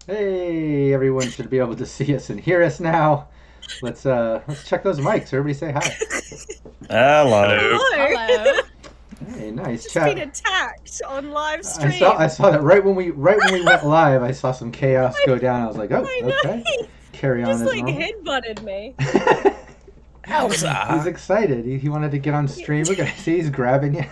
Hey, everyone should be able to see us and hear us now. Let's check those mics. Everybody say hi. Hello. Hello. Hey, nice Just chat. been attacked on live stream. I saw that right when we went live. I saw some chaos go down. I was like, oh, okay. Carry on. Just as like normal. headbutted me. He's excited. He wanted to get on stream. Look at see, he's grabbing you.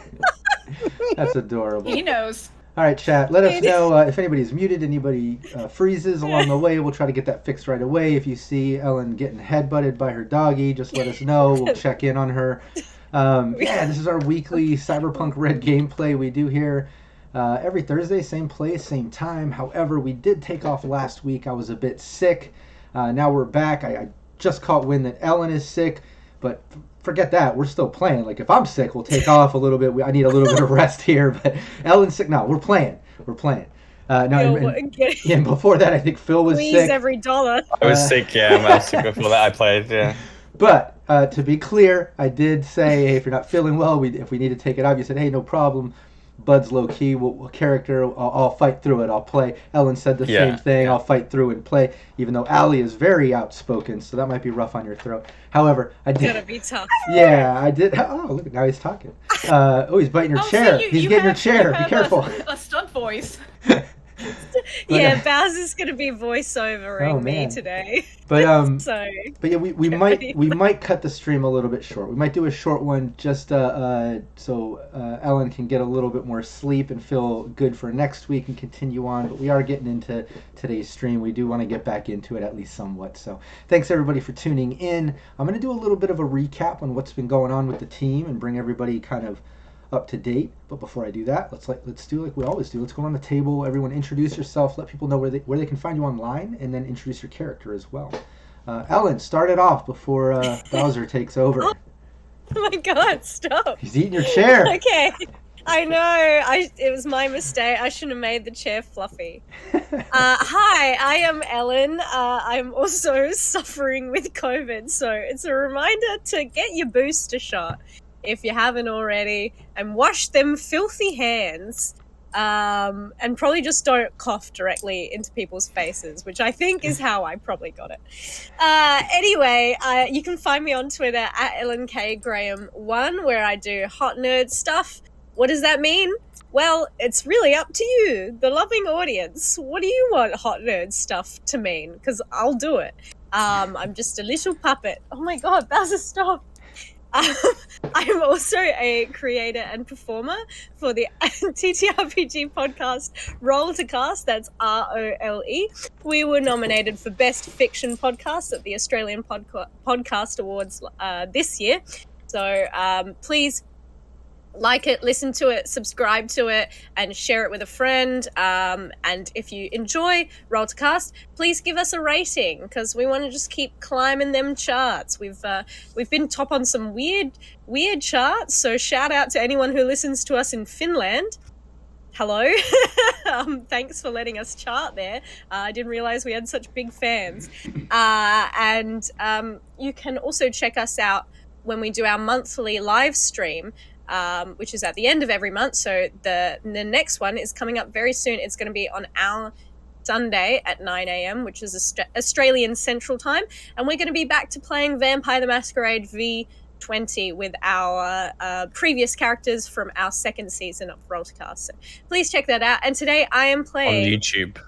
That's adorable. He knows. All right, chat. Let us know if anybody's muted, anybody freezes along the way. We'll try to get that fixed right away. If you see Ellen getting headbutted by her doggy, just let us know. We'll check in on her. Yeah, this is our weekly Cyberpunk Red gameplay we do here every Thursday, same place, same time. However, we did take off last week. I was a bit sick. Now we're back. I just caught wind that Ellen is sick, but forget that. We're still playing. Like, if I'm sick, we'll take off a little bit. I need a little bit of rest here. But Ellen's sick. No, we're playing. We're playing. And before that, I think Phil was sick. Every dollar. I was sick, yeah. I was sick before that I played, yeah. But to be clear, I did say, hey, if you're not feeling well, if we need to take it off, you said, hey, no problem. Bud's low key. Character. I'll fight through it. I'll play. Ellen said the same thing. I'll fight through and play. Even though Allie is very outspoken, so that might be rough on your throat. However, I did. It's gonna be tough. Yeah, I did. Oh, look! Now he's talking. He's biting your chair. So he's getting your chair. Be careful. A stunt voice. Yeah, Bowser's gonna be voiceovering me today. But but yeah, we might cut the stream a little bit short. We might do a short one just so Ellen can get a little bit more sleep and feel good for next week and continue on. But we are getting into today's stream. We do want to get back into it at least somewhat. So thanks everybody for tuning in. I'm going to do a little bit of a recap on what's been going on with the team and bring everybody kind of up to date. But before I do that, let's do like we always do. Let's go on the table. Everyone introduce yourself. Let people know where they can find you online, and then introduce your character as well. Ellen, start it off before Bowser takes over. Oh my God! Stop. He's eating your chair. Okay. I know. It was my mistake. I shouldn't have made the chair fluffy. Hi, I am Ellen. I'm also suffering with COVID, so it's a reminder to get your booster shot if you haven't already, and wash them filthy hands. And probably just don't cough directly into people's faces, which I think is how I probably got it. Anyway, you can find me on Twitter at EllenKGraham1, where I do hot nerd stuff. What does that mean? Well, it's really up to you, the loving audience. What do you want hot nerd stuff to mean? Because I'll do it. I'm just a little puppet. Oh my God, Bowser, stop. I'm also a creator and performer for the TTRPG podcast Roll to Cast, that's ROLE. We were nominated for Best Fiction Podcast at the Australian Podcast Awards this year. So please like it, listen to it, subscribe to it, and share it with a friend. And if you enjoy Roll to Cast, please give us a rating, because we want to just keep climbing them charts. We've been top on some weird charts. So shout out to anyone who listens to us in Finland. Hello. Thanks for letting us chart there. I didn't realize we had such big fans. And you can also check us out when we do our monthly live stream, which is at the end of every month. So the next one is coming up very soon. It's going to be on our Sunday at 9 a.m., which is Australian Central Time. And we're going to be back to playing Vampire the Masquerade V20 with our previous characters from our second season of Rollcast. So please check that out. And today I am playing... On YouTube.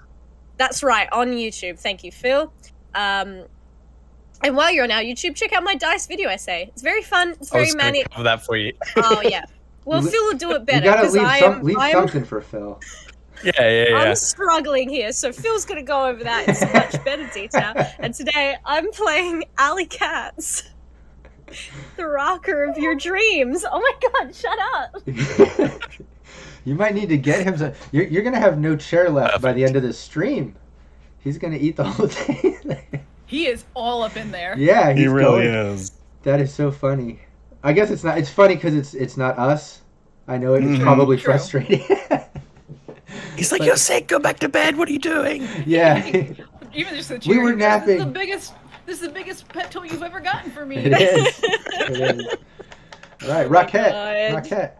That's right, on YouTube. Thank you, Phil. And while you're on our YouTube, check out my dice video essay. It's very fun. It's very manic. Cover that for you. Oh, yeah. Well, Phil will do it better. You gotta leave something for Phil. Yeah. I'm struggling here, so Phil's going to go over that in some much better detail. And today, I'm playing Alley Katz, the rocker of your dreams. Oh my god, shut up! You might need to get him some... You're going to have no chair left by the end of this stream. He's going to eat the whole thing. He is all up in there. Yeah, he really is. That is so funny. I guess it's not. It's funny because it's not us. I know it's probably frustrating. He's like, "You're sick. Go back to bed. What are you doing?" Yeah. Even just the We were napping. This is the biggest pet toy you've ever gotten for me. It is. It is. All right, Rockette.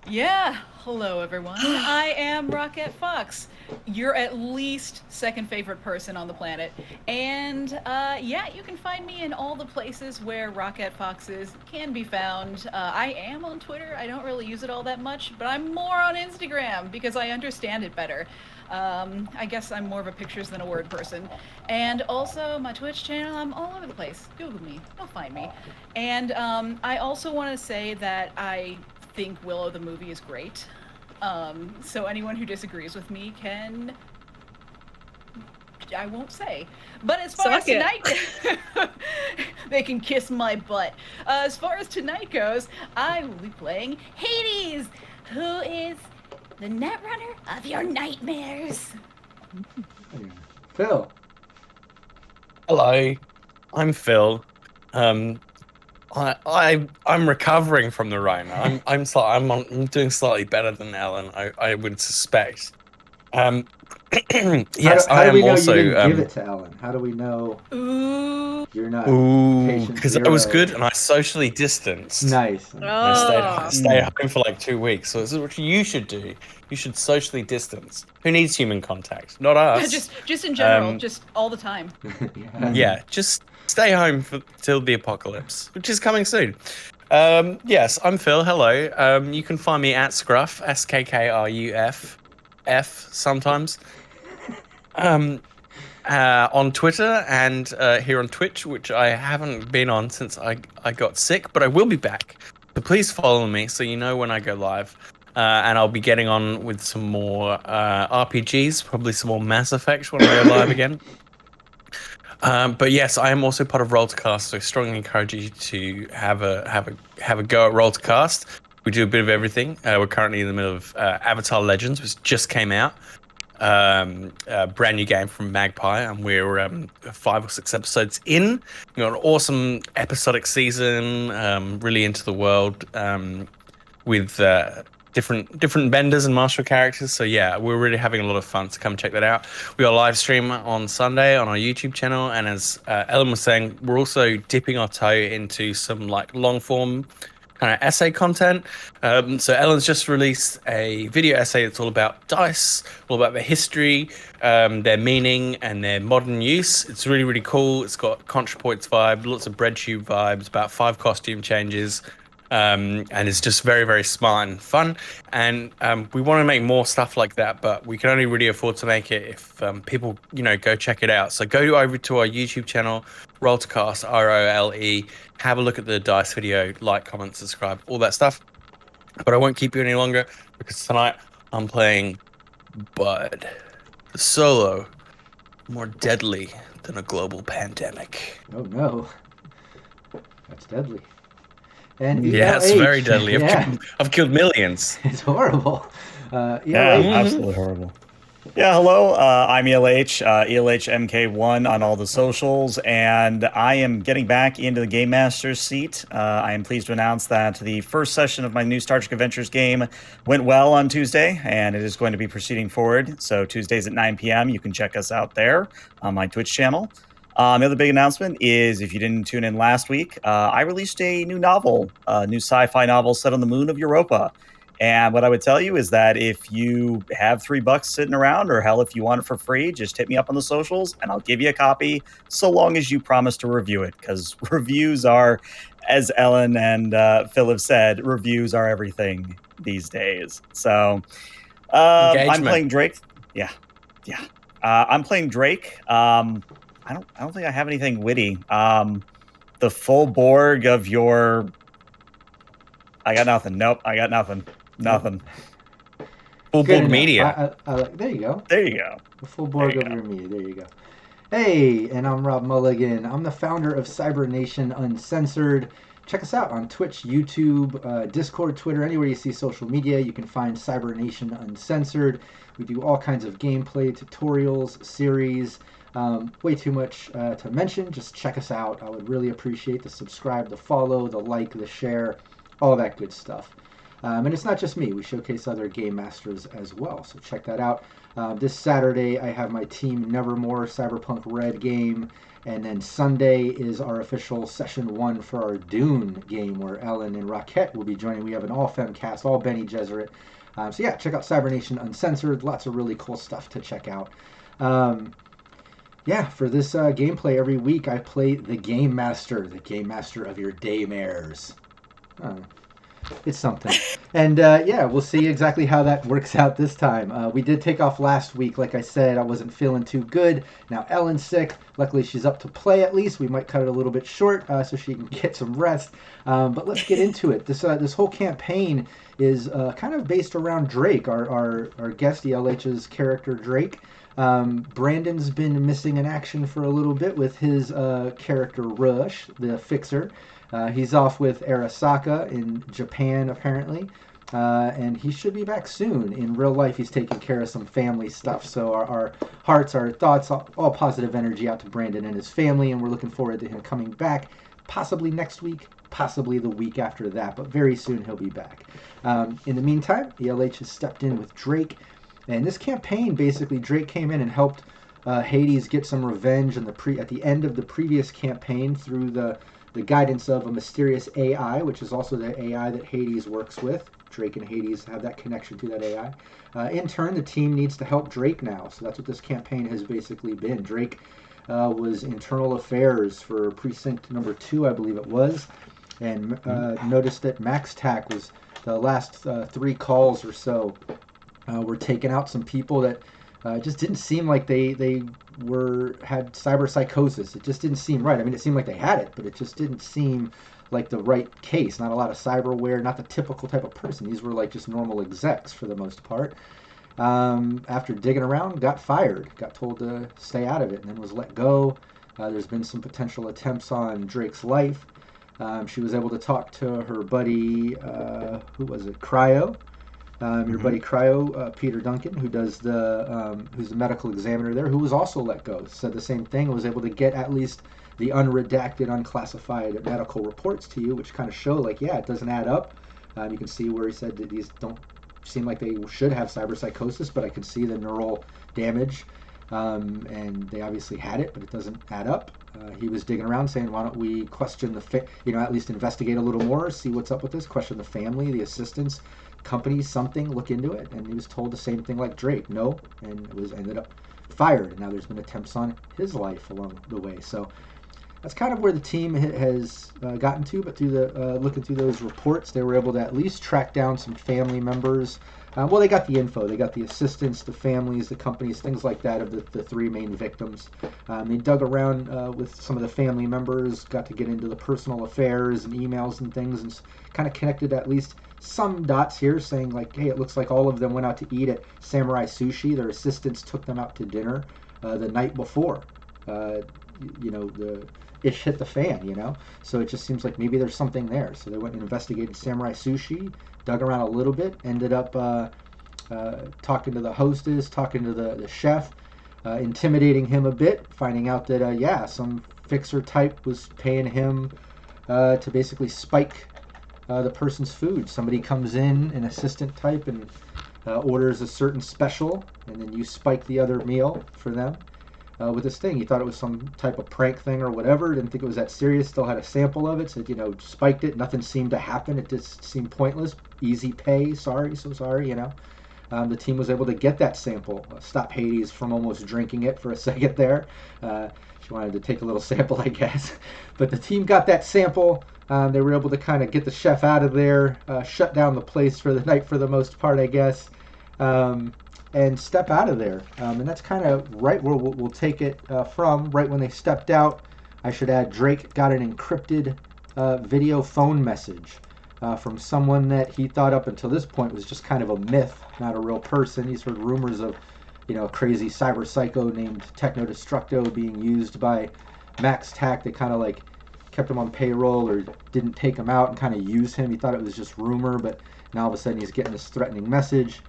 Yeah. Hello, everyone. I am Rockette Fox. You're at least second favorite person on the planet. And, yeah, you can find me in all the places where Rockette Foxes can be found. I am on Twitter. I don't really use it all that much, but I'm more on Instagram because I understand it better. I guess I'm more of a pictures than a word person. And also, my Twitch channel, I'm all over the place. Google me. You'll find me. And, I also want to say that I think Willow the movie is great. So anyone who disagrees with me can... I won't say. But as far as tonight... they can kiss my butt. As far as tonight goes, I will be playing Hades, who is the Netrunner of your nightmares. Phil. Hello, I'm Phil. I'm recovering from the Rona. I'm doing slightly better than Ellen. I would suspect. Yes, how do we know also. You didn't give it to Ellen? How do we know you're not? Because I was good and I socially distanced. Nice. I stayed home for like 2 weeks. So this is what you should do. You should socially distance. Who needs human contact? Not us. Just in general, just all the time. Yeah, just stay home till the apocalypse, which is coming soon. Yes, I'm Phil. Hello. You can find me at Scruff, SKKRUF, F sometimes. On Twitter and here on Twitch, which I haven't been on since I got sick, but I will be back. So please follow me so you know when I go live. And I'll be getting on with some more RPGs, probably some more Mass Effect when I go live again. But yes, I am also part of Rollcast, so I strongly encourage you to have a go at Rollcast. We do a bit of everything. We're currently in the middle of Avatar Legends, which just came out. A brand new game from Magpie, and we're 5 or 6 episodes in. We've got an awesome episodic season, really into the world, with different vendors and martial characters. So yeah, we're really having a lot of fun. So come check that out. We got a live stream on Sunday on our YouTube channel, and as Ellen was saying, we're also dipping our toe into some like long form kind of essay content. So Ellen's just released a video essay that's all about dice, all about their history, their meaning, and their modern use. It's really, really cool. It's got ContraPoints vibe, lots of bread tube vibes, about 5 costume changes. And it's just very, very smart and fun. And we want to make more stuff like that, but we can only really afford to make it if people, go check it out. So go over to our YouTube channel, Rollcast, ROLE, have a look at the dice video, like, comment, subscribe, all that stuff. But I won't keep you any longer because tonight I'm playing Bud, the solo, more deadly than a global pandemic. Oh no, that's deadly. And yeah, it's very deadly. I've killed millions. It's horrible. Absolutely horrible. Yeah, hello. I'm ELH, ELHMK1 on all the socials, and I am getting back into the Game Master's seat. I am pleased to announce that the first session of my new Star Trek Adventures game went well on Tuesday, and it is going to be proceeding forward. So Tuesdays at 9 p.m., you can check us out there on my Twitch channel. The other big announcement is, if you didn't tune in last week, I released a new novel, a new sci-fi novel set on the moon of Europa. And what I would tell you is that if you have $3 sitting around, or hell, if you want it for free, just hit me up on the socials and I'll give you a copy, so long as you promise to review it. Because reviews are, as Ellen and Phil have said, reviews are everything these days. So I'm Engagement. playing Drake. Yeah. I'm playing Drake. I don't think I have anything witty. The full Borg of your. I got nothing. Nope, I got nothing. Nothing. Full Good Borg enough. media. There you go. There you go. The full Borg There of you your media. There you go. Hey, and I'm Rob Mulligan. I'm the founder of Cybernation Uncensored. Check us out on Twitch, YouTube, Discord, Twitter, anywhere you see social media. You can find Cybernation Uncensored. We do all kinds of gameplay, tutorials, series. Way too much to mention. Just check us out. I would really appreciate the subscribe, the follow, the like, the share, all that good stuff. And it's not just me. We showcase other game masters as well. So check that out. This Saturday, I have my Team Nevermore Cyberpunk Red game. And then Sunday is our official Session 1 for our Dune game, where Ellen and Rockette will be joining. We have an all-fem cast, all Benny Gesserit. So yeah, check out Cybernation Uncensored. Lots of really cool stuff to check out. Yeah, for this gameplay every week, I play the Game Master of your daymares. It's something. And yeah, we'll see exactly how that works out this time. We did take off last week. Like I said, I wasn't feeling too good. Now Ellen's sick. Luckily, she's up to play at least. We might cut it a little bit short so she can get some rest. But let's get into it. This whole campaign is kind of based around Drake, our guest, ELH's character Drake. Brandon's been missing in action for a little bit with his character Rush, the Fixer. He's off with Arasaka in Japan, apparently, and he should be back soon. In real life, he's taking care of some family stuff, so our hearts, our thoughts, all positive energy out to Brandon and his family, and we're looking forward to him coming back, possibly next week, possibly the week after that, but very soon he'll be back. In the meantime, ELH has stepped in with Drake, and this campaign, basically, Drake came in and helped Hades get some revenge at the end of the previous campaign through the guidance of a mysterious AI, which is also the AI that Hades works with. Drake and Hades have that connection to that AI. In turn, the team needs to help Drake now, so that's what this campaign has basically been. Drake was internal affairs for precinct number 2, I believe it was, and noticed that MaxTac was the last 3 calls or so were taking out some people that just didn't seem like they had cyber psychosis. It just didn't seem right. I mean, it seemed like they had it, but it just didn't seem like the right case. Not a lot of cyberware, not the typical type of person. These were like just normal execs for the most part. After digging around, got fired, got told to stay out of it, and then was let go. There's been some potential attempts on Drake's life. She was able to talk to her buddy, who was it, Cryo. Your buddy Cryo, Peter Duncan, who does who's the medical examiner there, who was also let go, said the same thing, was able to get at least the unredacted, unclassified medical reports to you, which kind of show, like, yeah, it doesn't add up. You can see where he said that these don't seem like they should have cyberpsychosis, but I could see the neural damage, and they obviously had it, but it doesn't add up. He was digging around saying, why don't we question at least investigate a little more, see what's up with this, question the family, the assistants, company, something, look into it. And he was told the same thing like Drake, no, and ended up fired. And now there's been attempts on his life along the way. So that's kind of where the team has gotten to. But through looking through those reports, they were able to at least track down some family members. Well, they got the info. They got the assistants, the families, the companies, things like that of the 3 main victims. They dug around with some of the family members, got to get into the personal affairs and emails and things, and kind of connected at least some dots here, saying like, hey, it looks like all of them went out to eat at Samurai Sushi. Their assistants took them out to dinner the night before. The ish hit the fan, So it just seems like maybe there's something there. So they went and investigated Samurai Sushi, dug around a little bit, ended up talking to the hostess, talking to the chef, intimidating him a bit, finding out that, some fixer type was paying him to basically spike the person's food. Somebody comes in, an assistant type, and orders a certain special, and then you spike the other meal for them. with this thing. He thought it was some type of prank thing or whatever. Didn't think it was that serious. Still had a sample of it. Said, spiked it. Nothing seemed to happen. It just seemed pointless. Easy pay. Sorry, so sorry, The team was able to get that sample. Stop Hades from almost drinking it for a second there. She wanted to take a little sample, I guess. But the team got that sample. They were able to kind of get the chef out of there, shut down the place for the night for the most part, I guess, and step out of there. And that's kind of right where we'll take it from, right when they stepped out. I should add, Drake got an encrypted video phone message from someone that he thought up until this point was just kind of a myth, not a real person. He's heard rumors of, a crazy cyber psycho named Techno Destructo being used by MaxTac. They kind of like kept him on payroll or didn't take him out and kind of use him. He thought it was just rumor, but now all of a sudden he's getting this threatening message.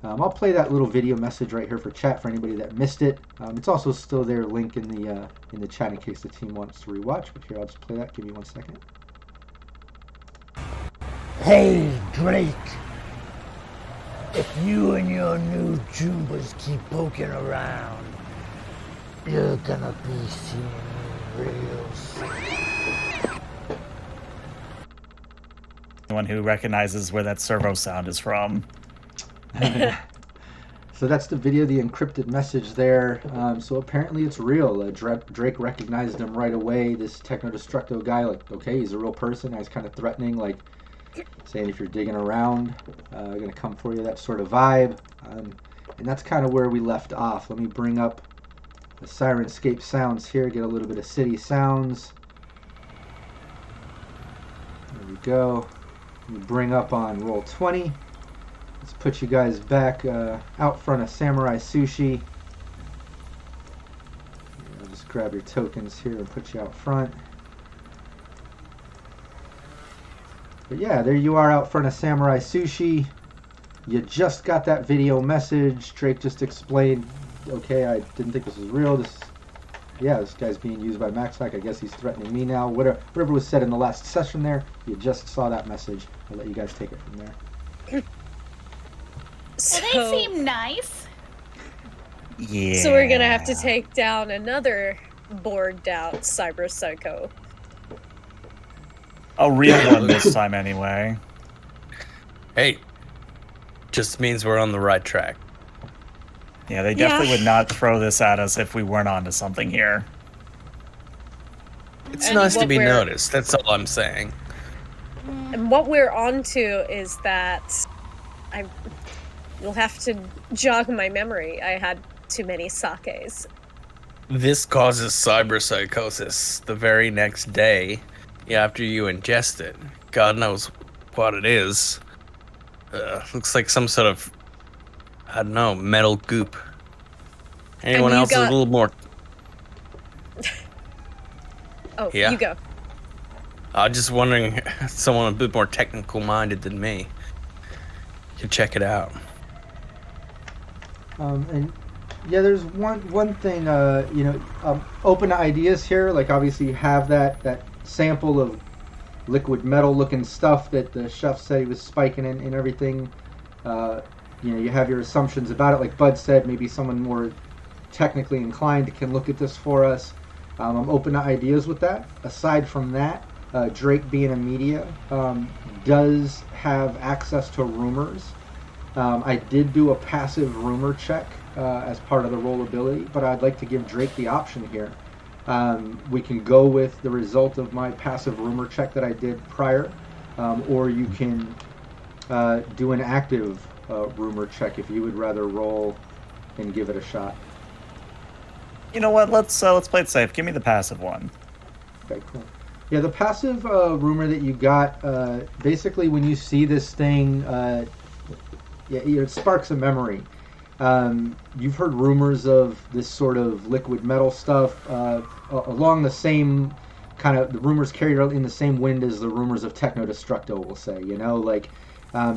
I'll play that little video message right here for chat for anybody that missed it. It's also still there, link in the chat in case the team wants to rewatch. But here, I'll just play that. Give me 1 second. Hey, Drake. If you and your new Jumbas keep poking around, you're gonna be seeing me real soon. The one who recognizes where that servo sound is from. So that's the video, the encrypted message there. So apparently it's real. Drake recognized him right away. This Techno Destructo guy, okay, he's a real person. He's kind of threatening, saying if you're digging around, I'm going to come for you, that sort of vibe. And that's kind of where we left off. Let me bring up the Syrinscape sounds here, get a little bit of city sounds. There we go. Let me bring up on roll 20. Let's put you guys back out front of Samurai Sushi. I'll just grab your tokens here and put you out front. But yeah, there you are out front of Samurai Sushi. You just got that video message. Drake just explained, okay, I didn't think this was real. This guy's being used by MaxTac. I guess he's threatening me now. Whatever was said in the last session there, you just saw that message. I'll let you guys take it from there. So, Well, they seem nice. Yeah. so we're gonna have to take down another bored out cyber psycho. A real one this time, anyway. Hey, just means we're on the right track. Yeah, they definitely would not throw this at us if we weren't onto something here. It's And nice to what be we're- noticed. That's all I'm saying. And what we're onto is that you'll have to jog my memory. I had too many sakes. This causes cyberpsychosis the very next day after you ingest it. God knows what it is. Looks like some sort of, I don't know, metal goop. Anyone you else is a got- little more... Oh, Yeah. you go. just wondering, someone a bit more technical minded than me could check it out. And yeah, there's one thing, open to ideas here. Like obviously you have that sample of liquid metal looking stuff that the chef said he was spiking in and everything. You have your assumptions about it. Like Bud said, maybe someone more technically inclined can look at this for us. I'm open to ideas with that. Aside from that, Drake being a media does have access to rumors. I did do a passive rumor check as part of the rollability, but I'd like to give Drake the option here. We can go with the result of my passive rumor check that I did prior, or you can do an active rumor check if you would rather roll and give it a shot. You know what? Let's play it safe. Give me the passive one. Okay, cool. Yeah, the passive rumor that you got, basically when you see this thing, it sparks a memory. You've heard rumors of this sort of liquid metal stuff along the same kind of, the rumors carried in the same wind as the rumors of Techno Destructo, we'll say,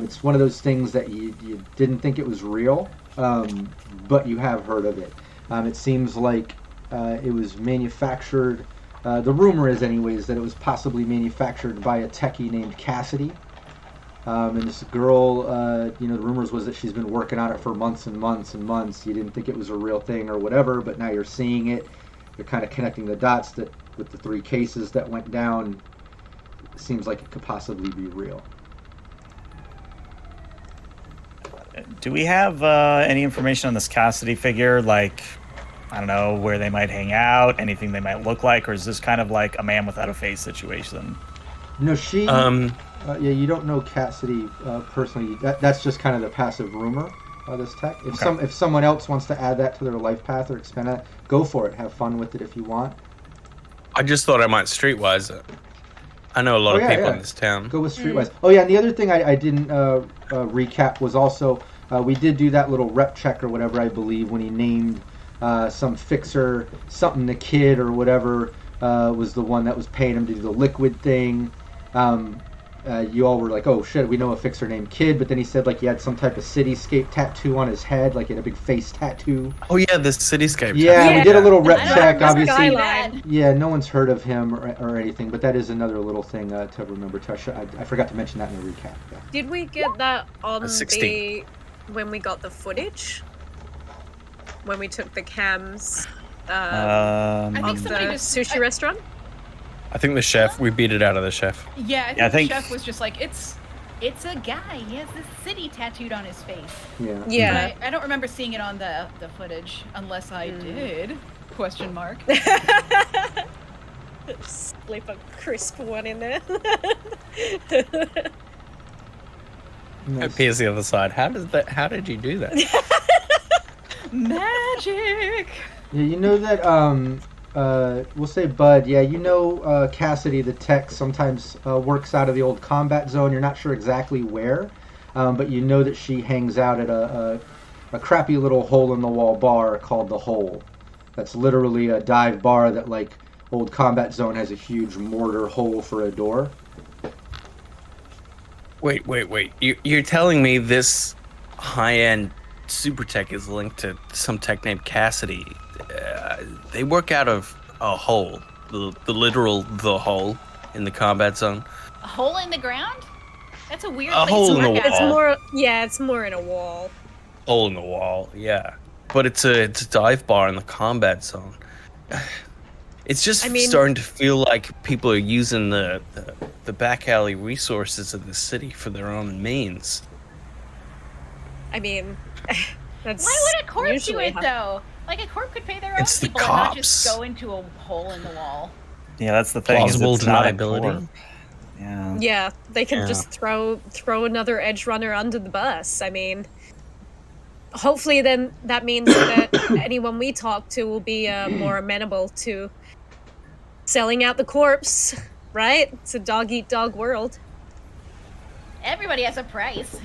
it's one of those things that you didn't think it was real, but you have heard of it. It seems like it was manufactured, the rumor is anyways that it was possibly manufactured by a techie named Cassidy. And this girl, the rumors was that she's been working on it for months and months and months. You didn't think it was a real thing or whatever, but now you're seeing it. You're kind of connecting the dots that with the 3 cases that went down, it seems like it could possibly be real. Do we have any information on this Cassidy figure? Like, I don't know, where they might hang out, anything they might look like, or is this kind of like a man without a face situation? No, she... you don't know Cassidy personally. That's just kind of the passive rumor of this tech. If someone else wants to add that to their life path or expand it, go for it. Have fun with it if you want. I just thought I might streetwise it. I know a lot of people in this town. Go with Streetwise. Oh yeah, and the other thing I didn't recap was also we did do that little rep check or whatever, I believe, when he named some fixer, something the kid or whatever was the one that was paying him to do the liquid thing. You all were like, oh shit, we know a fixer named Kid, but then he said like he had some type of cityscape tattoo on his head, like he had a big face tattoo. Oh yeah, the cityscape. Yeah, we did a little rep check, obviously. Skyline. Yeah, no one's heard of him or anything, but that is another little thing to remember. I forgot to mention that in the recap. Yeah. Did we get that on the when we got the footage? When we took the cams I think of the somebody just sushi restaurant? I think the chef, we beat it out of the chef. Yeah, I think the chef was just like, it's a guy. He has this city tattooed on his face. Yeah. Yeah. I don't remember seeing it on the footage, unless I did. Question mark. Slip a crisp one in there. Nice. Here's the other side. How did you do that? Magic. Yeah, you know that we'll say Bud. Yeah, you know Cassidy, the tech, sometimes works out of the old combat zone. You're not sure exactly where, but you know that she hangs out at a crappy little hole-in-the-wall bar called The Hole. That's literally a dive bar that, like, old combat zone has a huge mortar hole for a door. Wait. You're telling me this high-end super tech is linked to some tech named Cassidy? They work out of a hole, the literal the hole in the combat zone. A hole in the ground? That's a weird A place hole to in the work wall. out. It's more in a wall. Hole in the wall, yeah. But it's a dive bar in the combat zone. It's just starting to feel like people are using the back alley resources of the city for their own means. I mean, that's Why would a corp do usually it though? Like, a corp could pay their own It's the people and not just cops. go into a hole in the wall. Yeah, that's the thing. Plausible it's not a deniability. corp. Yeah. Yeah, they can Yeah. just throw another edge runner under the bus. I mean, hopefully then that means that anyone we talk to will be more amenable to selling out the corpse, right? It's a dog-eat-dog world. Everybody has a price.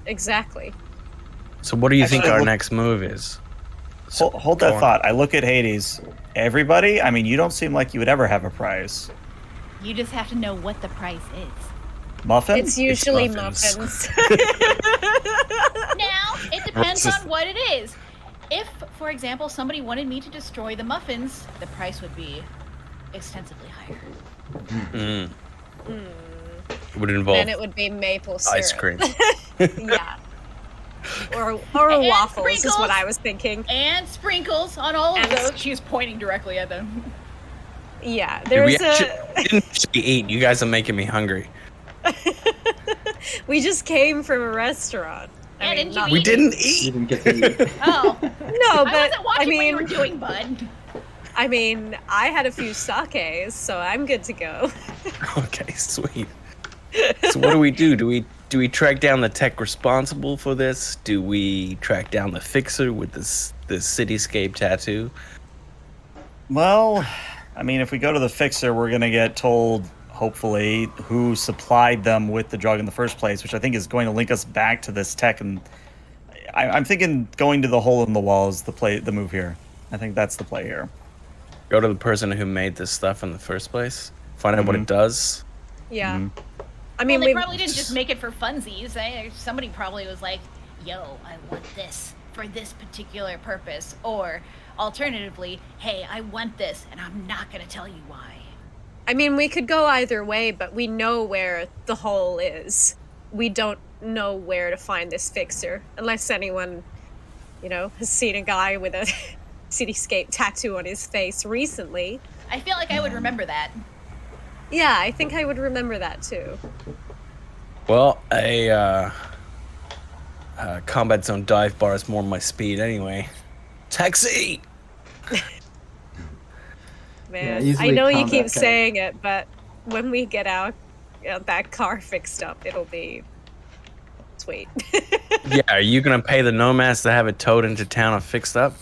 Exactly. So what do you think Actually, our look- next move is? Hold Go that on. thought. I look at Hades. Everybody? I mean, you don't seem like you would ever have a prize. You just have to know what the price is. Muffin? It's usually muffins. muffins. Now, it depends on what it is. If, for example, somebody wanted me to destroy the muffins, the price would be extensively higher. Mm. Would involve Then it would be maple syrup. ice cream. Yeah. Or And waffles is sprinkles. what I was thinking. And sprinkles on all of And those. She's pointing directly at them. Yeah, We there's didn't actually eat. You guys are making me hungry. we just came from a restaurant. Yeah, didn't you not- eat? We didn't You eat. didn't get to eat. Oh, No, I but wasn't watching what you mean, were doing, bud. I mean, I had a few sakes, so I'm good to go. Okay, sweet. So what do we do? Do we track down the tech responsible for this? Do we track down the fixer with the cityscape tattoo? Well, I mean, if we go to the fixer, we're going to get told, hopefully, who supplied them with the drug in the first place, which I think is going to link us back to this tech. And I'm thinking going to the hole in the wall is the move here. I think that's the play here. Go to the person who made this stuff in the first place. Find out what it does. Yeah. Mhm. I mean, Well, they we probably didn't just make it for funsies. Somebody probably was like, yo, I want this for this particular purpose. Or, alternatively, hey, I want this, and I'm not going to tell you why. I mean, we could go either way, but we know where the hole is. We don't know where to find this fixer, unless anyone, has seen a guy with a Cityscape tattoo on his face recently. I feel like I would remember that. Yeah, I think I would remember that too. Well, a combat zone dive bar is more my speed anyway. Taxi! Man, Yeah, I know you combat keep cab. saying it, but when we get that car fixed up, it'll be sweet. Yeah, are you gonna pay the nomads to have it towed into town and fixed up?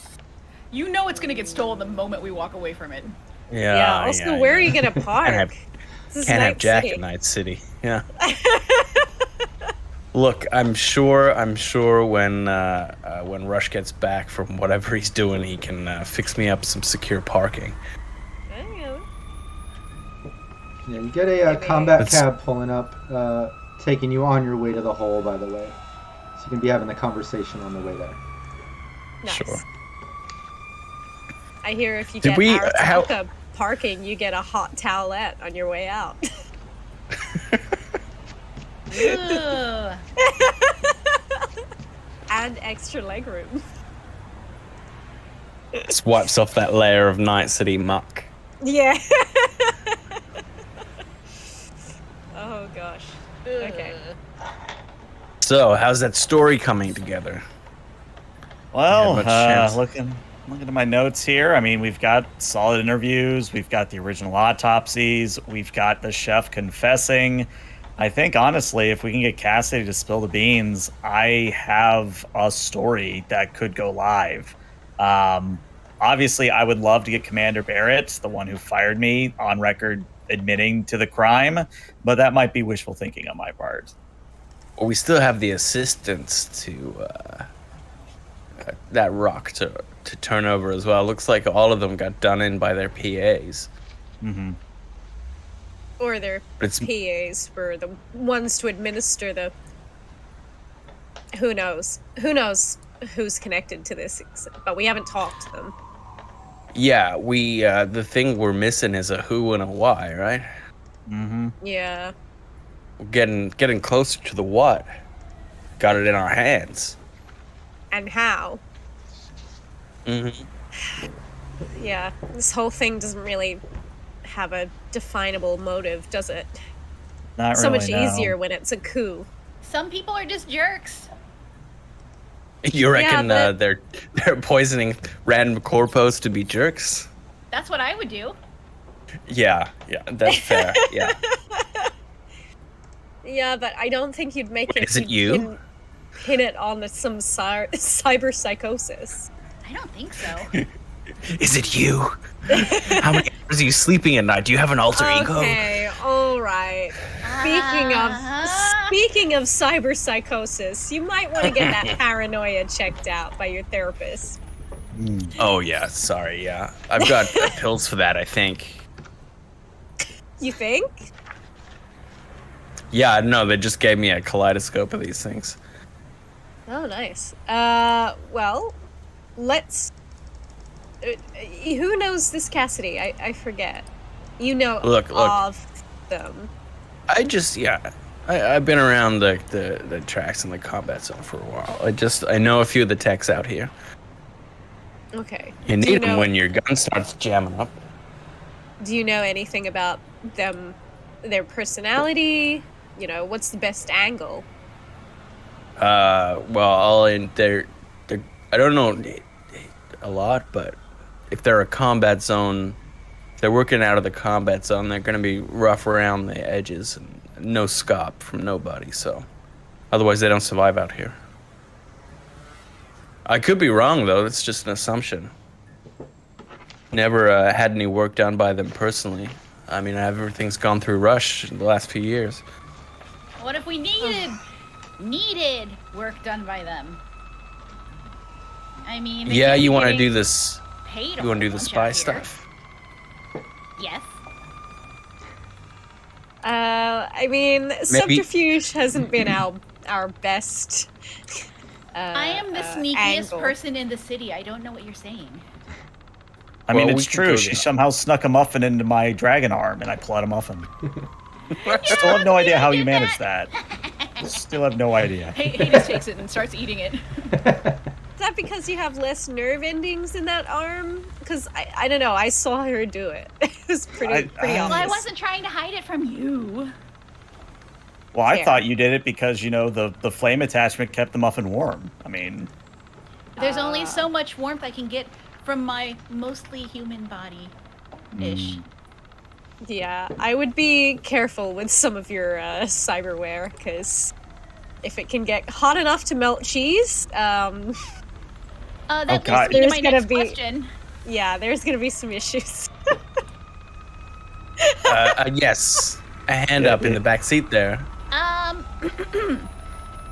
You know it's gonna get stolen the moment we walk away from it. Yeah. Also, where are you gonna park? Can't have Night Jack City. in Night City. Yeah. Look, I'm sure when Rush gets back from whatever he's doing, he can fix me up some secure parking. Yeah, you get a combat cab pulling up, taking you on your way to the hole, by the way. So you can be having the conversation on the way there. Nice. Sure. I hear if you Did get we- Arasaka parking, you get a hot towelette on your way out. Ugh. And extra legroom. Just wipes off that layer of Night City muck. Yeah. Oh gosh. Okay. So, how's that story coming together? Well, much chance. looking at my notes here. I mean, we've got solid interviews. We've got the original autopsies. We've got the chef confessing. I think, honestly, if we can get Cassidy to spill the beans, I have a story that could go live. Obviously, I would love to get Commander Barrett, the one who fired me, on record admitting to the crime, but that might be wishful thinking on my part. Well, we still have the assistants to that rock to turn over as well. Looks like all of them got done in by their PAs. Mm-hmm. Or their It's- PAs were the ones to administer the. Who knows? Who knows who's connected to this? But we haven't talked to them. Yeah, we the thing we're missing is a who and a why, right? Mm-hmm. Yeah. We're getting closer to the what. Got it in our hands. And how? Mm-hmm. Yeah. This whole thing doesn't really have a definable motive, does it? Not So really, much no. easier when it's a coup. Some people are just jerks. You reckon but- they're poisoning random corpos to be jerks? That's what I would do. Yeah, that's fair. Yeah. Yeah, but I don't think you'd make it. Is it you'd you? Pin it on some cyber psychosis. I don't think so. Is it you? How many hours are you sleeping at night? Do you have an alter ego? Okay, all right. Speaking of cyber psychosis, you might want to get that paranoia checked out by your therapist. Oh yeah, sorry, yeah. I've got pills for that, I think. You think? Yeah, no, they just gave me a kaleidoscope of these things. Oh, nice. Well, let's. Who knows this Cassidy? I forget. You know Look. of them. I've been around the tracks in the combat zone for a while. I know a few of the techs out here. Okay. You Do need them know- when your gun starts jamming up. Do you know anything about them, their personality? What's the best angle? Well, they're I don't know a lot, but if they're a combat zone, if they're working out of the combat zone, they're gonna be rough around the edges and no scop from nobody. So, otherwise they don't survive out here. I could be wrong though. It's just an assumption. Never had any work done by them personally. I mean, everything's gone through Rush in the last few years. What if we needed work done by them? I mean, they Yeah, can't you be want to getting do this? paid a You want to do whole the bunch spy out here. stuff? Yes. I mean, subterfuge hasn't been our best. I am the sneakiest angle. person in the city. I don't know what you're saying. I mean, Well, we it's could true. go She there. somehow muffin a muffin into my dragon arm, and I pull out a muffin. Still have no idea how you managed that. Still have no idea. Hades takes it and starts eating it. Is that because you have less nerve endings in that arm? Because I don't know. I saw her do it. It was pretty I- obvious. Well, I wasn't trying to hide it from you. Well, I Fair. thought you did it because, the flame attachment kept the muffin warm. I mean, There's only so much warmth I can get from my mostly human body-ish. Yeah, I would be careful with some of your cyberware, because if it can get hot enough to melt cheese, That leads God. me to There's my gonna next be- question. yeah, there's gonna be some issues. Yes. A hand up in the back seat there.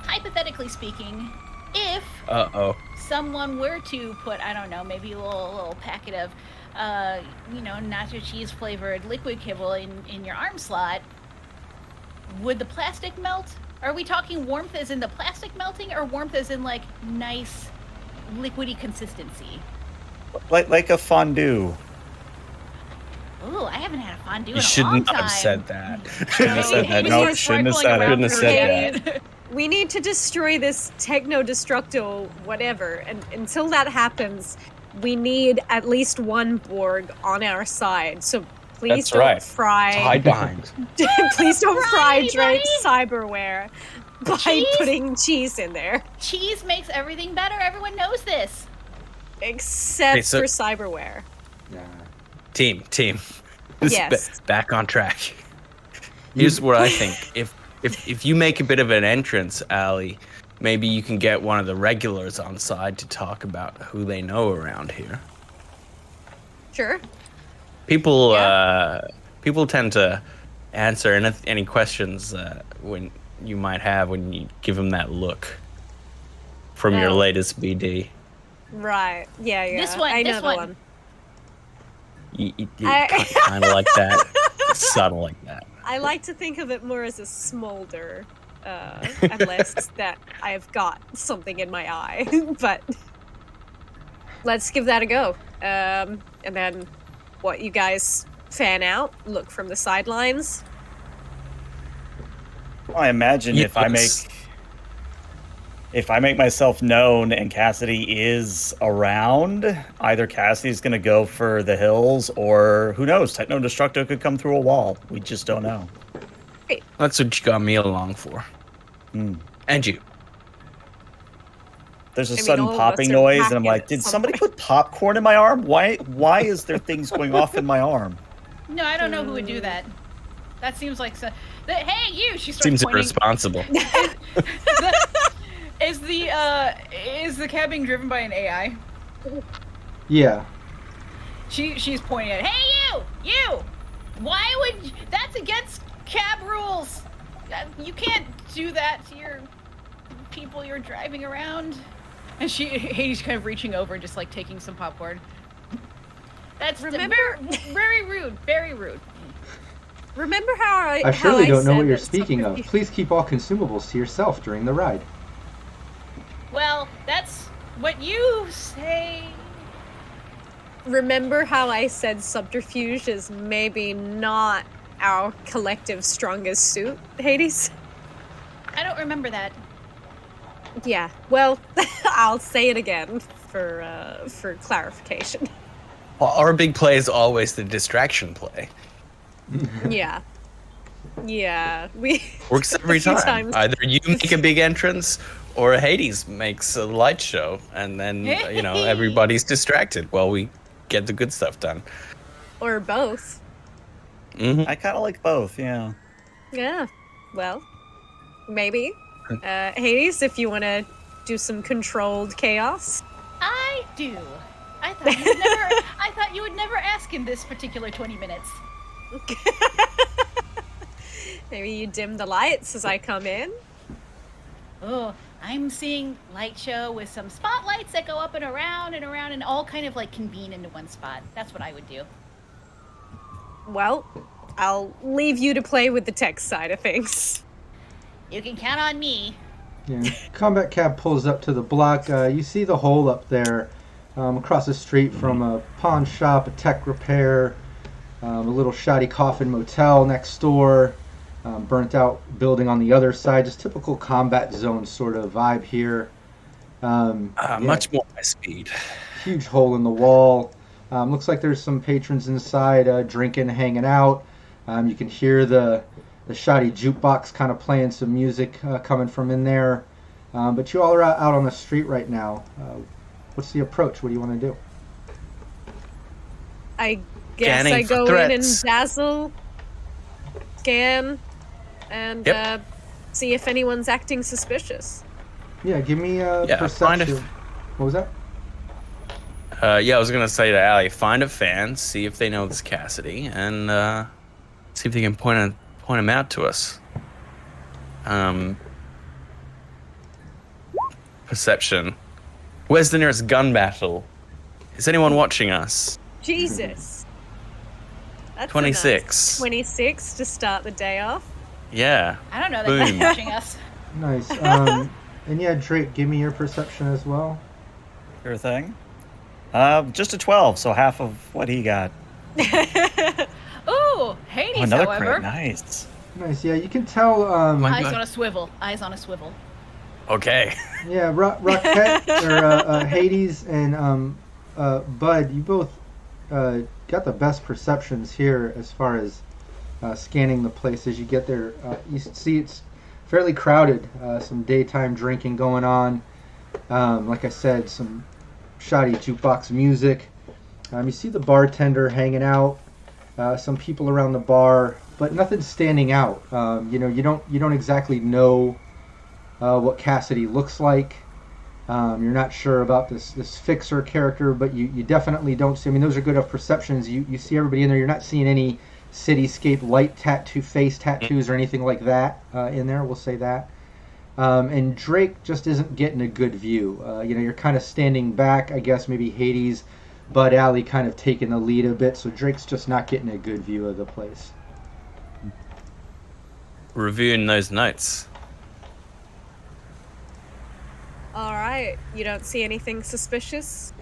Hypothetically speaking, if Uh-oh. someone were to put, I don't know, maybe a little packet of, nacho cheese flavored liquid kibble in your arm slot, would the plastic melt? Are we talking warmth as in the plastic melting, or warmth as in like nice liquidy consistency? like a fondue. Ooh, I haven't had a fondue You in a should long not time. have said that. Shouldn't have said that. Maybe No, you're shouldn't have sparkling said it. around Shouldn't have her said head. We need to destroy this techno-destructo whatever, and until that happens, we need at least one Borg on our side. So please That's don't right. fry. Hide behind. Please don't fry Fry, Drake's cyberware by Cheese? putting cheese in there, Cheese makes everything better. Everyone knows this. except Hey, so- for cyberware. Nah. Team. This is Yes. back on track. Here's what I think. If you make a bit of an entrance, Allie, maybe you can get one of the regulars on side to talk about who they know around here. Sure. People tend to answer any questions when you might have when you give them that look from your Oh. latest BD. Right. Yeah. This one, I know this the one. one. You I- kind of like that, subtle like that. I like to think of it more as a smolder, unless that I've got something in my eye. But let's give that a go. And then, what, you guys fan out? Look from the sidelines? Well, I imagine if I make myself known and Cassidy is around, either Cassidy's going to go for the hills, or who knows, Techno Destructo could come through a wall. We just don't know. That's what you got me along for. And you. There's a I mean, sudden all of popping us are noise, and I'm packing like, at did some somebody point." put popcorn in my arm? Why is there things going off in my arm? No, I don't know who would do that. That seems like hey, you! She starts Seems pointing. irresponsible. Is the cab being driven by an AI? Yeah. She's pointing at, hey, you! Why would that's against cab rules? You can't do that to your people you're driving around. And Hades kind of reaching over and just like taking some popcorn. That's Remember- very rude, very rude. Remember how I surely don't know said what you're that speaking of. subterfuge- Please keep all consumables to yourself during the ride. Well, that's what you say. Remember how I said subterfuge is maybe not our collective strongest suit, Hades? I don't remember that. Yeah. Well, I'll say it again for clarification. Our big play is always the distraction play. Yeah. Yeah. We Works every A few time. times. Either you make a big entrance or Hades makes a light show, and then everybody's distracted while we get the good stuff done. or both. Mm-hmm. I kind of like both, yeah. Yeah. Well, maybe. Hades, if you want to do some controlled chaos. I do. I thought you would never ask in this particular 20 minutes. Maybe you dim the lights as I come in. Oh, I'm seeing light show with some spotlights that go up and around and all kind of like convene into one spot. That's what I would do. Well, I'll leave you to play with the tech side of things. You can count on me. Yeah. Combat cab pulls up to the block. You see the hole up there. across the street from a pawn shop, a tech repair, a little shoddy coffin motel next door, burnt out building on the other side. Just typical combat zone sort of vibe here. Much more high speed. Huge hole in the wall. Looks like there's some patrons inside drinking, hanging out. You can hear the shoddy jukebox kind of playing some music coming from in there. But you all are out on the street right now. What's the approach? What do you want to do? I guess Scanning I for go in and threats. dazzle, scan, and Yep. see if anyone's acting suspicious. Yeah, give me a Yeah, find perception. What was that? I was gonna say to Allie, find a fan, see if they know this Cassidy, and see if they can point him out to us. Perception. Where's the nearest gun battle? Is anyone watching us? Jesus. That's a 26. nice 26 to start the day off. Yeah. I don't know. They're Boom. watching us. Nice. And yeah, Drake, give me your perception as well. Sure thing. Just a 12, so half of what he got. Ooh, Hades, Oh, another however. crit. Nice. Nice. Yeah, you can tell. My Eyes God. on a swivel. Eyes on a swivel. Okay. Yeah, Rockette or Hades and Bud, you both got the best perceptions here as far as scanning the place. As you get there, you see it's fairly crowded. Some daytime drinking going on. Like I said, some shoddy jukebox music. You see the bartender hanging out. Some people around the bar, but nothing standing out. You don't exactly know what Cassidy looks like. You're not sure about this fixer character, but you definitely don't see. I mean, those are good enough perceptions. You see everybody in there. You're not seeing any cityscape light face tattoos or anything like that in there. We'll say that. And Drake just isn't getting a good view. You're kind of standing back. I guess maybe Hades, Bud, Alley kind of taking the lead a bit. So Drake's just not getting a good view of the place. Reviewing those notes. All right. You don't see anything suspicious?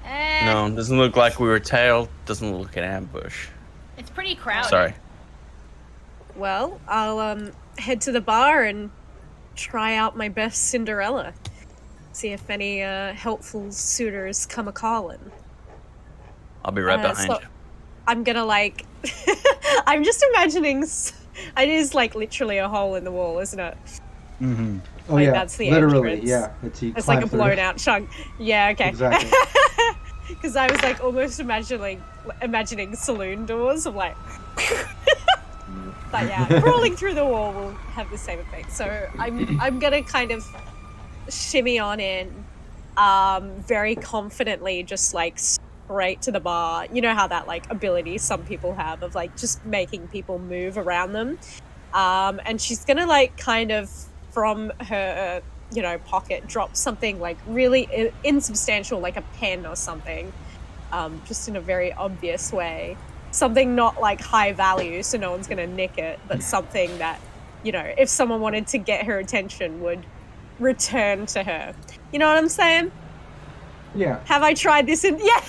No, doesn't look like we were tailed. Doesn't look like an ambush. It's pretty crowded. Sorry. Well, I'll head to the bar and try out my best Cinderella. See if any helpful suitors come a-calling. I'll be right behind so you. I'm gonna I'm just imagining. It is like literally a hole in the wall, isn't it? Mm-hmm. Oh Like, yeah, that's the literally, entrance. yeah. It's like a blown out chunk. Yeah, okay. Exactly. Because I was like almost imagining saloon doors of like. But yeah, crawling through the wall will have the same effect. So I'm gonna kind of shimmy on in, very confidently, just like straight to the bar. You know how that like ability some people have of like just making people move around them. And she's gonna like kind of from her pocket drop something like really insubstantial, like a pen or something, just in a very obvious way. Something not like high value, so no one's gonna nick it, but something that, if someone wanted to get her attention, would return to her. You know what I'm saying? Yeah. Have I tried this in? Yeah.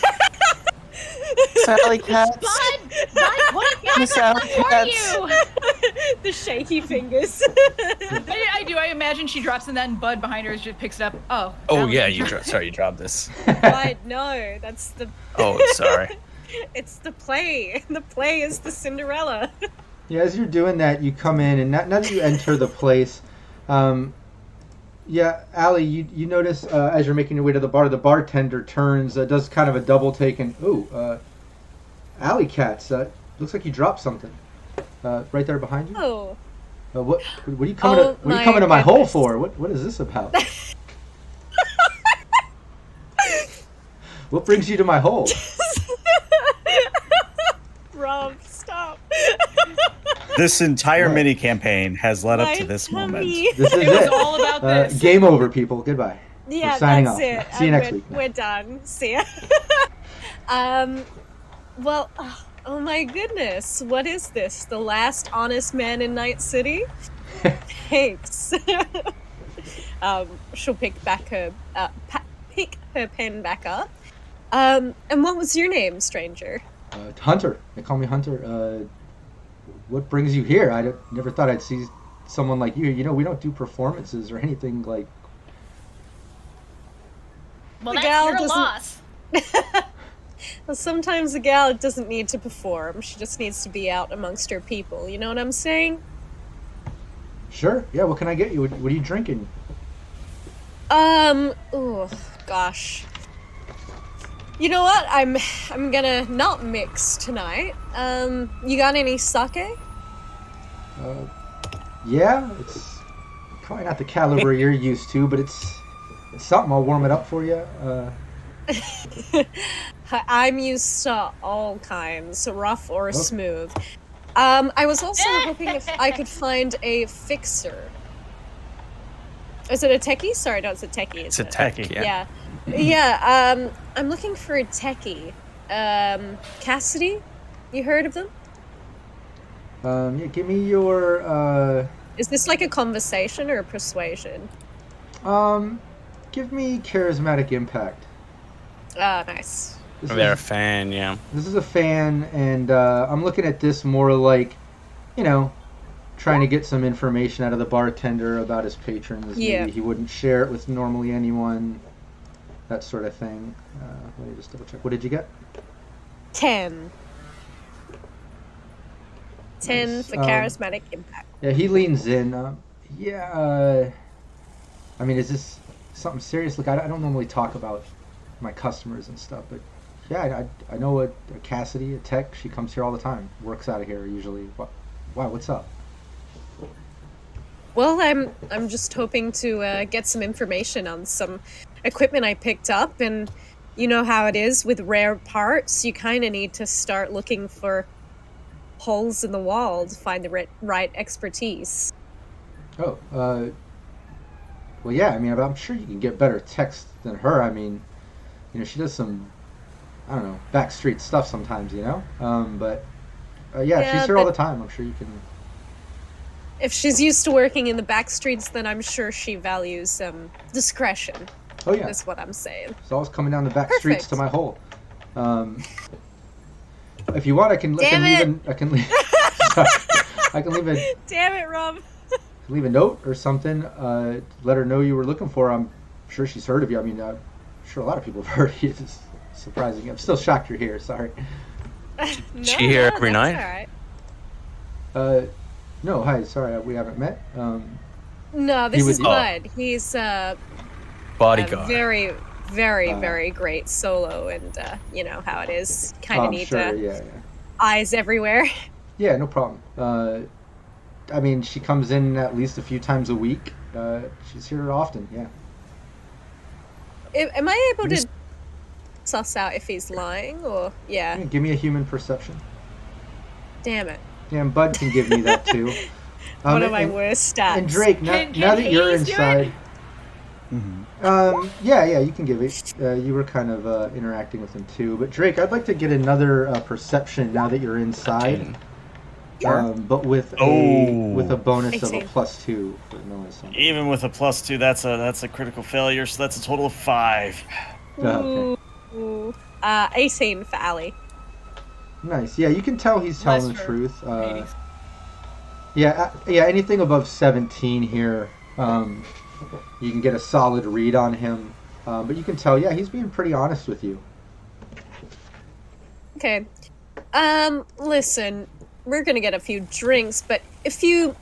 Sally Cats. Bud, what Miss Alley are Cats. you? The shaky fingers. I do. I imagine she drops in that, and Bud behind her just picks it up. Oh. Oh that yeah, was- you dropped this. But no, that's the. Oh, sorry. It's the play. The play is the Cinderella. Yeah, as you're doing that, you come in, and now that you enter the place, yeah, Allie, you notice as you're making your way to the bar, the bartender turns, does kind of a double take, and Alley Cats, looks like you dropped something, right there behind you. Oh. What are you coming? Oh, What are you coming to my hole goodness. for? What is this about? What brings you to my hole? Rob, stop. This entire What? mini campaign has led up My to this moment. tummy. This is It was it. all about this. Game over, people. Goodbye. Yeah, We're signing that's off. it. See you next we're, week. We're done. See ya. Well, oh my goodness. What is this? The last honest man in Night City? Thanks. She'll pick her pen back up And what was your name, stranger? Hunter. They call me Hunter. What brings you here? Never thought I'd see someone like you. You know, we don't do performances or anything like. Well, The that's gal your doesn't- loss. Well, sometimes a gal doesn't need to perform. She just needs to be out amongst her people. You know what I'm saying? Sure. Yeah. What can I get you? What are you drinking? Oh gosh. You know what? I'm gonna not mix tonight. You got any sake? Yeah. It's probably not the caliber you're used to, but it's something. I'll warm it up for you. I'm used to all kinds, rough or smooth. I was also hoping if I could find a fixer. Is it a techie? Sorry, no, it's a techie. It's a isn't it? tech, Yeah. Yeah. I'm looking for a techie. Cassidy? You heard of them? Yeah. Give me your. Is this like a conversation or a persuasion? Give me charismatic impact. Ah, nice. This They're a is, fan, yeah. this is a fan, and I'm looking at this more like, you know, trying to get some information out of the bartender about his patrons. Yeah. Maybe he wouldn't share it with normally anyone. That sort of thing. Let me just double check. What did you get? 10. 10 Nice. for charismatic impact. Yeah, he leans in. I mean, is this something serious? Look, I don't normally talk about my customers and stuff, but yeah, I know a Cassidy, a tech. She comes here all the time. Works out of here usually. Wow, what's up? Well, I'm just hoping to get some information on some equipment I picked up, and you know how it is with rare parts. You kind of need to start looking for holes in the wall to find the right expertise. Oh, well, yeah. I mean, I'm sure you can get better techs than her. I mean, you know, she does some, I don't know, backstreet stuff sometimes. You know, but yeah, Yeah, she's here all but- the time. I'm sure you can. If she's used to working in the back streets, then I'm sure she values discretion. Oh yeah, That's what I'm saying. it's always coming down the back Perfect. streets to my hole. If you want, I can leave I can leave a Damn it, Rob. leave a note or something. Let her know you were looking for her. I'm sure she's heard of you. I mean, I'm sure a lot of people have heard of you. It's surprising. I'm still shocked you're here. Sorry. No, She here every that's night? all right. No, hi. Sorry, we haven't met. No, this would- is Bud. He's a Bodyguard. very, very great solo, and you know how it is. Kind of I'm need sure. Yeah. eyes everywhere. Yeah, no problem. I mean, she comes in at least a few times a week. She's here often. Yeah. Am I able to suss out if he's lying or Yeah, give me a human perception. Damn it. Yeah, and Bud can give me that too. One of my and- worst stats. And Drake, now Can that you're Hayes do it? inside, Mhm. yeah, you can give it. You were kind of interacting with him too. But Drake, I'd like to get another perception now that you're inside. But with a bonus of a 18. +2 for knowing something. Even with a +2, that's a critical failure, so that's a total of 5. Okay. Ooh. 18 for Ali. Nice. Yeah, you can tell he's telling the Less for truth. Hades. Yeah, anything above 17 here, you can get a solid read on him. But you can tell, yeah, he's being pretty honest with you. Okay. Listen, we're gonna get a few drinks, but if you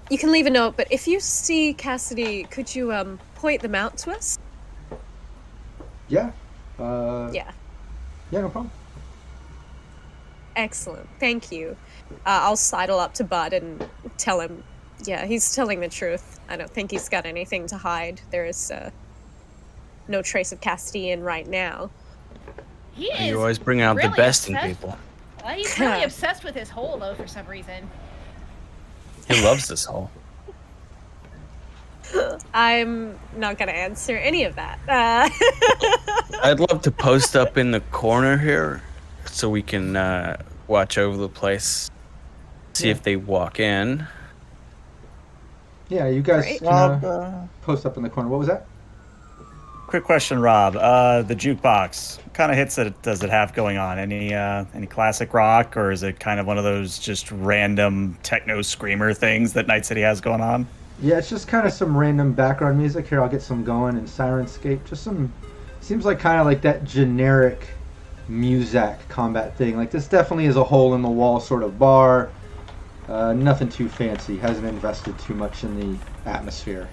can leave a note, but if you see Cassidy, could you point them out to us? Yeah. Yeah. Yeah, no problem. Excellent. Thank you. I'll sidle up to Bud and tell him, yeah, he's telling the truth. I don't think he's got anything to hide. There is no trace of Cassidy in right now. He is. You always bring out the really best in obsessed- people. He's really obsessed with his hole, though, for some reason. He loves this hole. I'm not gonna answer any of that. I'd love to post up in the corner here so we can watch over the place, see if they walk in. Yeah, you guys Great. can post up in the corner. What was that? quick question, Rob. The jukebox, what kind of hits does it have going on? Any classic rock, or is it kind of one of those just random techno screamer things that Night City has going on? Yeah, it's just kind of some random background music. Here, I'll get some going in Syrinscape. Just some, seems like kind of like that generic Muzak combat thing. Like this definitely is a hole in the wall sort of bar. Nothing too fancy. Hasn't invested too much in the atmosphere.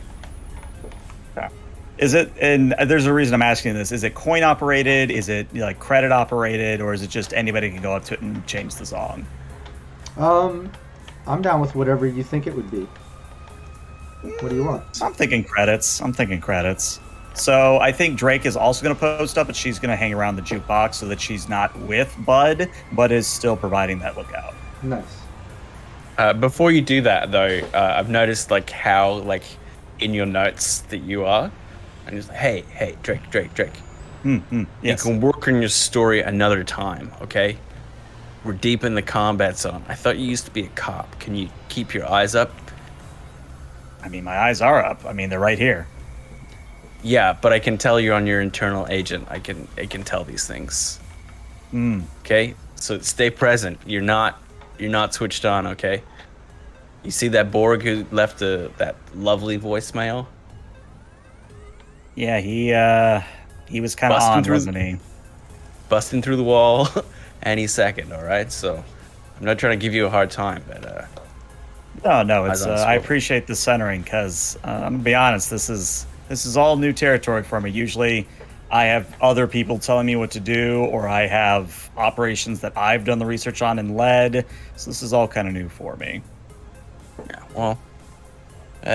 Is it, and there's a reason I'm asking this, is it coin operated, is it like credit operated, or is it just anybody can go up to it and change the song? I'm down with whatever you think it would be. What do you want? I'm thinking credits. So I think Drake is also going to post up, but she's going to hang around the jukebox so that she's not with Bud, but is still providing that lookout. Nice. Before you do that, though, I've noticed like how like in your notes that you are, and just hey, Drake. Yes. You can work on your story another time, okay? We're deep in the combat zone. I thought you used to be a cop. Can you keep your eyes up? I mean, my eyes are up. I mean, they're right here. Yeah, but I can tell you're on your internal agent. I can tell these things. Okay? So stay present. You're not switched on, okay? You see that Borg who left that lovely voicemail? Yeah, he was kind of on, wasn't he? Busting through the wall any second, all right? So I'm not trying to give you a hard time, but No, it's I appreciate the centering because I'm gonna be honest, this is all new territory for me. Usually I have other people telling me what to do, or I have operations that I've done the research on and led. So this is all kind of new for me. Yeah, well,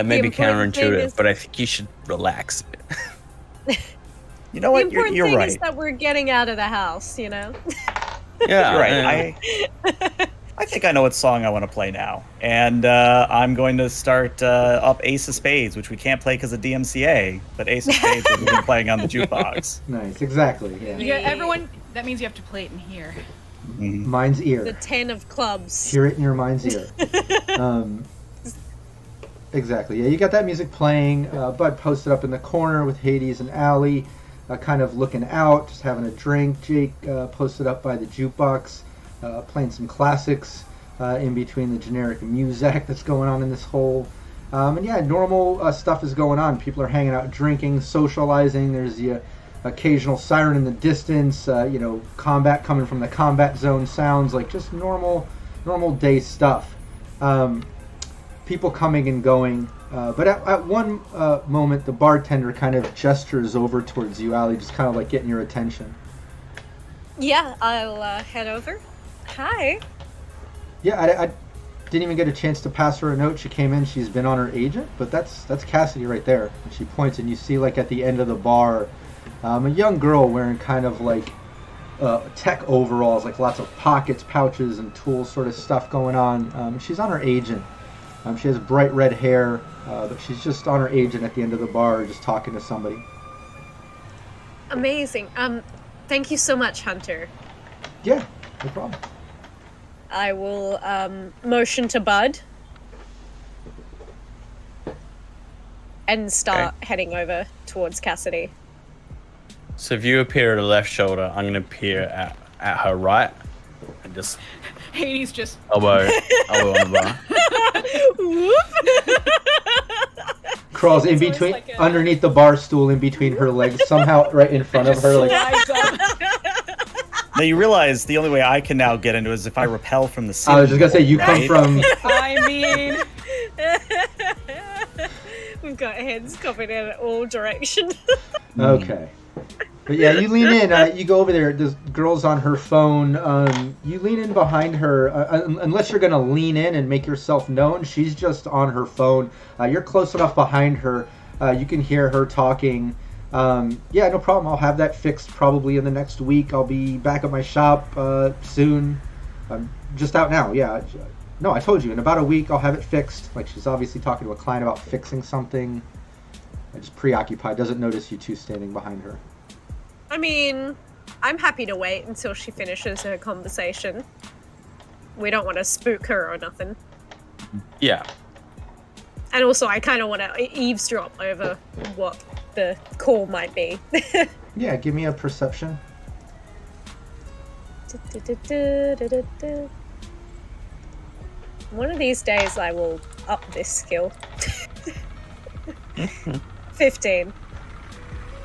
maybe counterintuitive, but I think you should relax a bit. You know what? The important you're thing right. is that we're getting out of the house, you know? Yeah, You're right. I think I know what song I want to play now. And I'm going to start up Ace of Spades, which we can't play because of DMCA, but Ace of Spades we've been playing on the jukebox. Nice, exactly. Yeah. Everyone, that means you have to play it in here. Mm-hmm. Mind's ear. The 10 of clubs. Hear it in your mind's ear. Exactly. Yeah, you got that music playing. Bud posted up in the corner with Hades and Allie, kind of looking out, just having a drink. Jake posted up by the jukebox, playing some classics in between the generic music that's going on in this hole. And yeah, normal stuff is going on. People are hanging out, drinking, socializing. There's the occasional siren in the distance. Combat coming from the combat zone sounds like just normal day stuff. People coming and going. But at one moment, the bartender kind of gestures over towards you, Allie, just kind of like getting your attention. Yeah, I'll head over. Hi. Yeah, I didn't even get a chance to pass her a note. She came in. She's been on her agent, but that's Cassidy right there. And she points, and you see like at the end of the bar, a young girl wearing kind of like tech overalls, like lots of pockets, pouches, and tools sort of stuff going on. She's on her agent. She has bright red hair, but she's just on her agent at the end of the bar, just talking to somebody. Amazing. Thank you so much, Hunter. Yeah, no problem. I will motion to Bud and start heading over towards Cassidy. So if you appear at her left shoulder, I'm gonna appear at her right and just Hades just elbow on the bar. Crawls in between, like underneath the bar stool, in between her legs, somehow right in front of her. Like, Now you realize the only way I can now get into it is if I repel from the city. I was just gonna say, you come from. I mean, We've got heads coming in all directions. Okay. But yeah, you lean in. You go over there. This girl's on her phone. You lean in behind her. Unless you're gonna lean in and make yourself known, she's just on her phone. You're close enough behind her. You can hear her talking. Yeah, no problem. I'll have that fixed probably in the next week. I'll be back at my shop soon. I'm just out now. Yeah. No, I told you. In about a week, I'll have it fixed. Like, she's obviously talking to a client about fixing something. Just preoccupied. Doesn't notice you two standing behind her. I mean, I'm happy to wait until she finishes her conversation. We don't want to spook her or nothing. Yeah. And also, I kind of want to eavesdrop over what the call might be. Yeah, give me a perception. One of these days, I will up this skill. 15.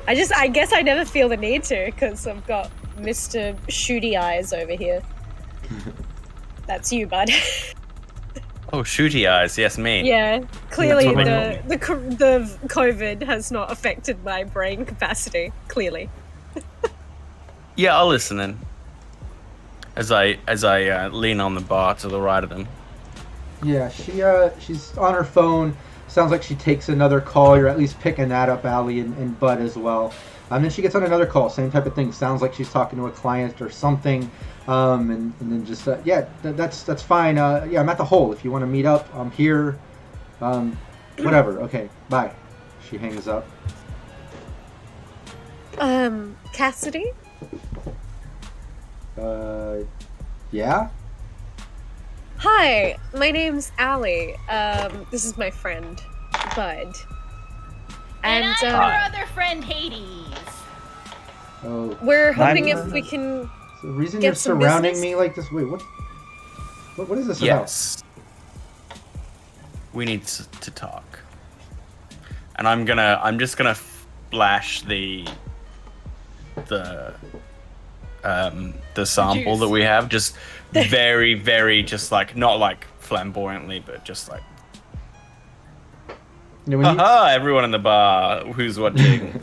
I guess I never feel the need to, because I've got Mr. Shooty Eyes over here. That's you, bud. Oh, shooty eyes. Yes, me. Yeah, clearly Yeah, the COVID has not affected my brain capacity. Clearly. Yeah, I'll listen in. As I lean on the bar to the right of them. Yeah, she's on her phone. Sounds like she takes another call. You're at least picking that up, Allie and Bud as well. Then she gets on another call, same type of thing. Sounds like she's talking to a client or something. And then just that's fine. Yeah, I'm at the hole. If you want to meet up, I'm here. Whatever. Okay, bye. She hangs up. Cassidy? Yeah. Hi, my name's Allie. This is my friend, Bud. And I'm your other friend, Hades. Oh. We're hoping I'm- if we can. The reason Get you're some surrounding business? me like this. Wait, what is this Yes. We need to talk. And I'm just gonna flash the sample Juice. that we have, just very, very, just like not like flamboyantly, but just like, about? You know, when you, haha, everyone in the bar who's watching.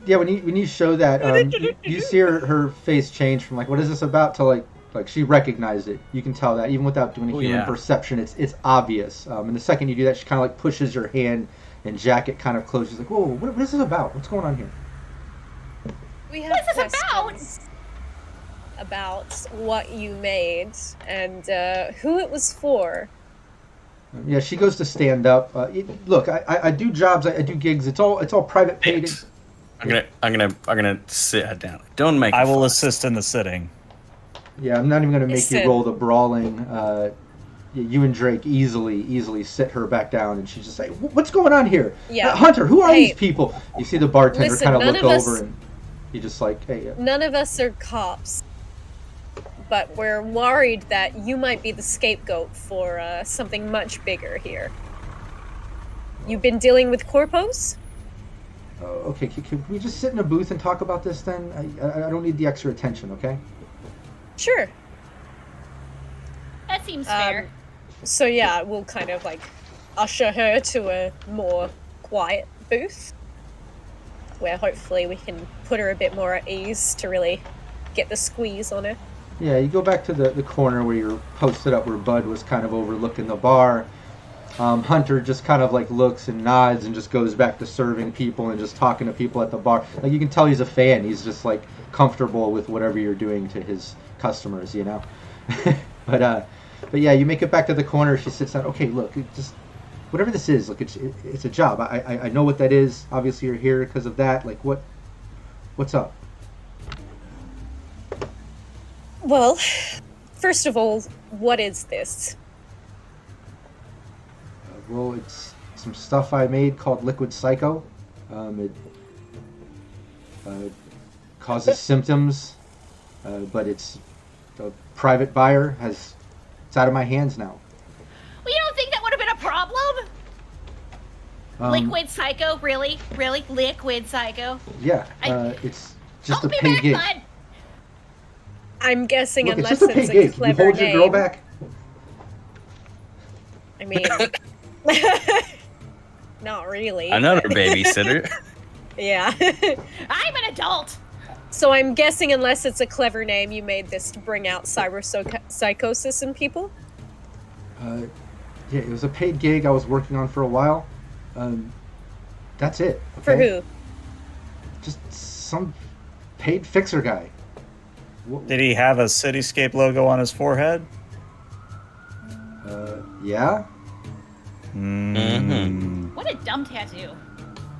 when you show that, you see her face change from like, what is this about, to like she recognized it. You can tell that even without doing a human perception, it's obvious. And the second you do that, she kind of like pushes your hand and jacket kind of closes. She's like, whoa, what is this about? What's going on here? We have What's this questions about what you made and who it was for. Yeah, she goes to stand up. Look, I do jobs, I do gigs. It's all private paid. I'm gonna sit her down. Don't make. I a will fuss. assist in the sitting. Yeah, I'm not even gonna make Listen. you roll the brawling. You and Drake easily sit her back down, and she's just like, "What's going on here? Yeah. Hunter, who are Hey. these people?" You see the bartender Listen, kind of none look of us- over, and he just like, "Hey." None of us are cops, but we're worried that you might be the scapegoat for something much bigger here. You've been dealing with corpos? Okay, can we just sit in a booth and talk about this then? I don't need the extra attention, okay? Sure. That seems fair. So yeah, we'll kind of like usher her to a more quiet booth where hopefully we can put her a bit more at ease to really get the squeeze on her. Yeah, you go back to the corner where you're posted up, where Bud was kind of overlooking the bar. Hunter just kind of like looks and nods and just goes back to serving people and just talking to people at the bar. Like, you can tell he's a fan. He's just like comfortable with whatever you're doing to his customers, you know. But yeah, you make it back to the corner. She sits down. Okay, look, just whatever this is. Look, it's a job. I know what that is. Obviously, you're here because of that. Like, what's up? Well, first of all, what is this? Well, it's some stuff I made called Liquid Psycho. It causes symptoms, but it's a private buyer. It's out of my hands now. Well, you don't think that would have been a problem? Liquid Psycho? Really? Really? Liquid Psycho? Yeah, it's just Don't a be paid mad, gig. bud. I'm guessing Look, it's unless just a paid it's a gig. You clever hold your name. girl back. I mean, not really. Another babysitter. Yeah. I'm an adult. So I'm guessing unless it's a clever name, you made this to bring out psychosis in people? Yeah, it was a paid gig I was working on for a while. That's it. Okay? For who? Just some paid fixer guy. Did he have a Cityscape logo on his forehead? Yeah. Mhm. What a dumb tattoo.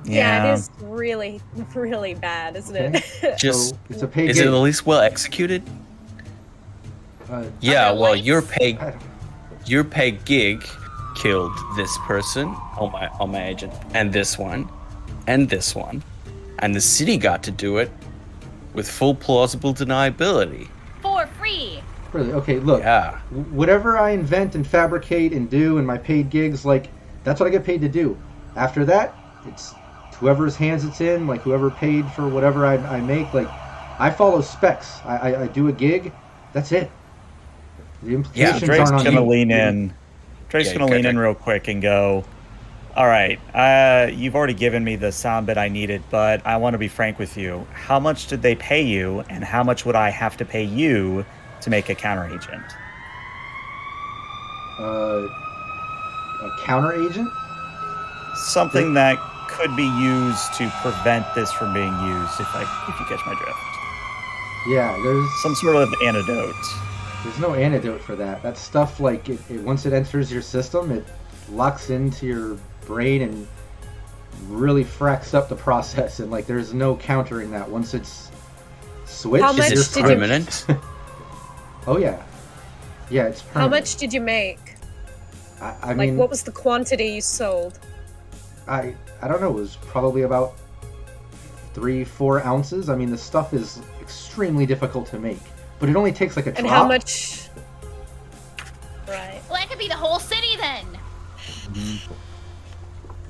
Yeah, it is really, really bad, isn't it? Just So it's a paid is gig. it at least well executed? Yeah. Other Well, lights? your I don't- paid gig killed this person, on my agent, and this one, and this one, and the city got to do it with full plausible deniability. For free. Really? Okay, look. Yeah. Whatever I invent and fabricate and do in my paid gigs, like, that's what I get paid to do. After that, it's whoever's hands it's in, like whoever paid for whatever I make. Like, I follow specs. I do a gig. That's it. The implications Drake's aren't on gonna you. lean in. Drake's gonna lean in real quick and go, all right, you've already given me the sound bit I needed, but I want to be frank with you. How much did they pay you, and how much would I have to pay you to make a counter agent? A counter agent? Something that could be used to prevent this from being used, if you catch my drift. Yeah, there's Some sort of antidote. There's no antidote for that. That stuff, like, it once it enters your system, it locks into your brain and really fracks up the process. And, like, there's no countering that. Once it's switched, How much you're did you- Permanent? Oh, yeah. Yeah, it's permanent. How much did you make? I Like, mean, what was the quantity you sold? I don't know. It was probably about 3-4 ounces. I mean, the stuff is extremely difficult to make. But it only takes, like, a drop. And how much? Right. Well, that could be the whole city then.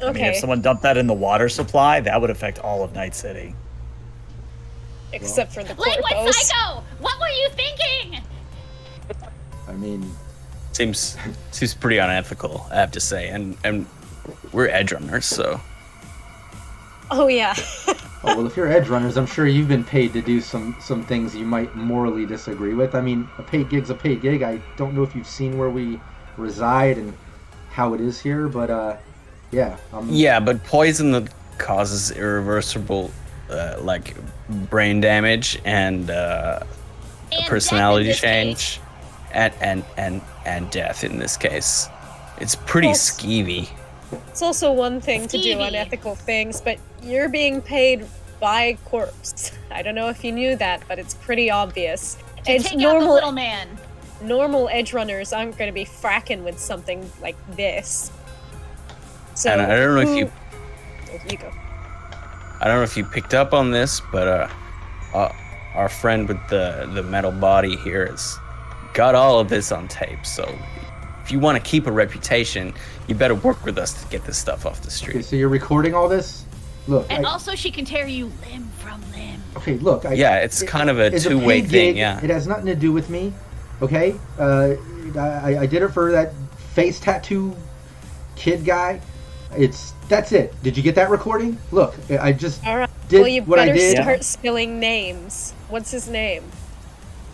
Okay. I mean, if someone dumped that in the water supply, that would affect all of Night City. Except for the Liquid corpos. Psycho! What were you thinking? I mean, Seems pretty unethical, I have to say, and we're edge runners, so. Oh yeah. oh, well, if you're edge runners, I'm sure you've been paid to do some things you might morally disagree with. I mean, a paid gig's a paid gig. I don't know if you've seen where we reside and how it is here, but yeah. Yeah, but poison that causes irreversible, like, brain damage and personality death in this change, and death in this case. It's pretty Well, skeevy. It's also one thing to do Stevie. unethical things, but you're being paid by corpse. I don't know if you knew that, but it's pretty obvious. To Edge, take out the normal little man. normal edge runners aren't going to be fracking with something like this. So And I don't know if you You go. I don't know if you picked up on this, but our friend with the metal body here has got all of this on tape. So if you want to keep a reputation, you better work with us to get this stuff off the Okay, street. so you're recording all this? Look, And also, she can tear you limb from limb. okay, look. Yeah, it's kind of a it's two-way paid thing, gig. yeah. It has nothing to do with me, okay? I did it for that face tattoo kid guy. That's it. Did you get that recording? Look, I just All right. did Well, you what I better did. start spilling names. What's his name?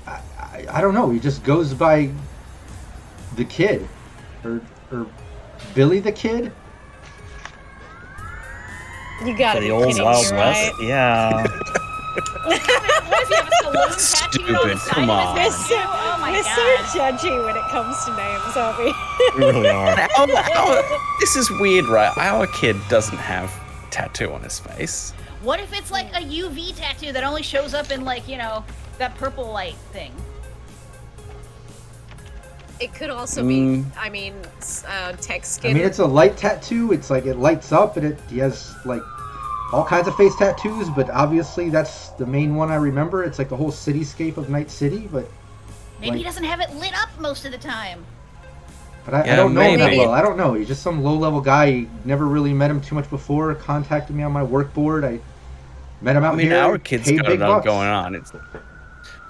I don't know. He just goes by the kid, or Billy the Kid. You gotta The be old kidding Wild me, West? right? Yeah. What does he have a saloon tattoo Stupid, on the side come of on. his We're neck? so, Oh my we're god. so judgy when it comes to names, aren't we? We really are. This is weird, right? Our kid doesn't have tattoo on his face. What if it's like a UV tattoo that only shows up in like, that purple light thing? It could also be, I mean, tech skin. I mean, it's a light tattoo. It's like it lights up, and he has like all kinds of face tattoos. But obviously, that's the main one I remember. It's like the whole cityscape of Night City. But Maybe he like, doesn't have it lit up most of the time. I Yeah, don't know him that maybe. well. I don't know. He's just some low-level guy. Never really met him too much before. Contacted me on my work board. I met him out I mean, here. our kid's paid got big it all bucks. going on.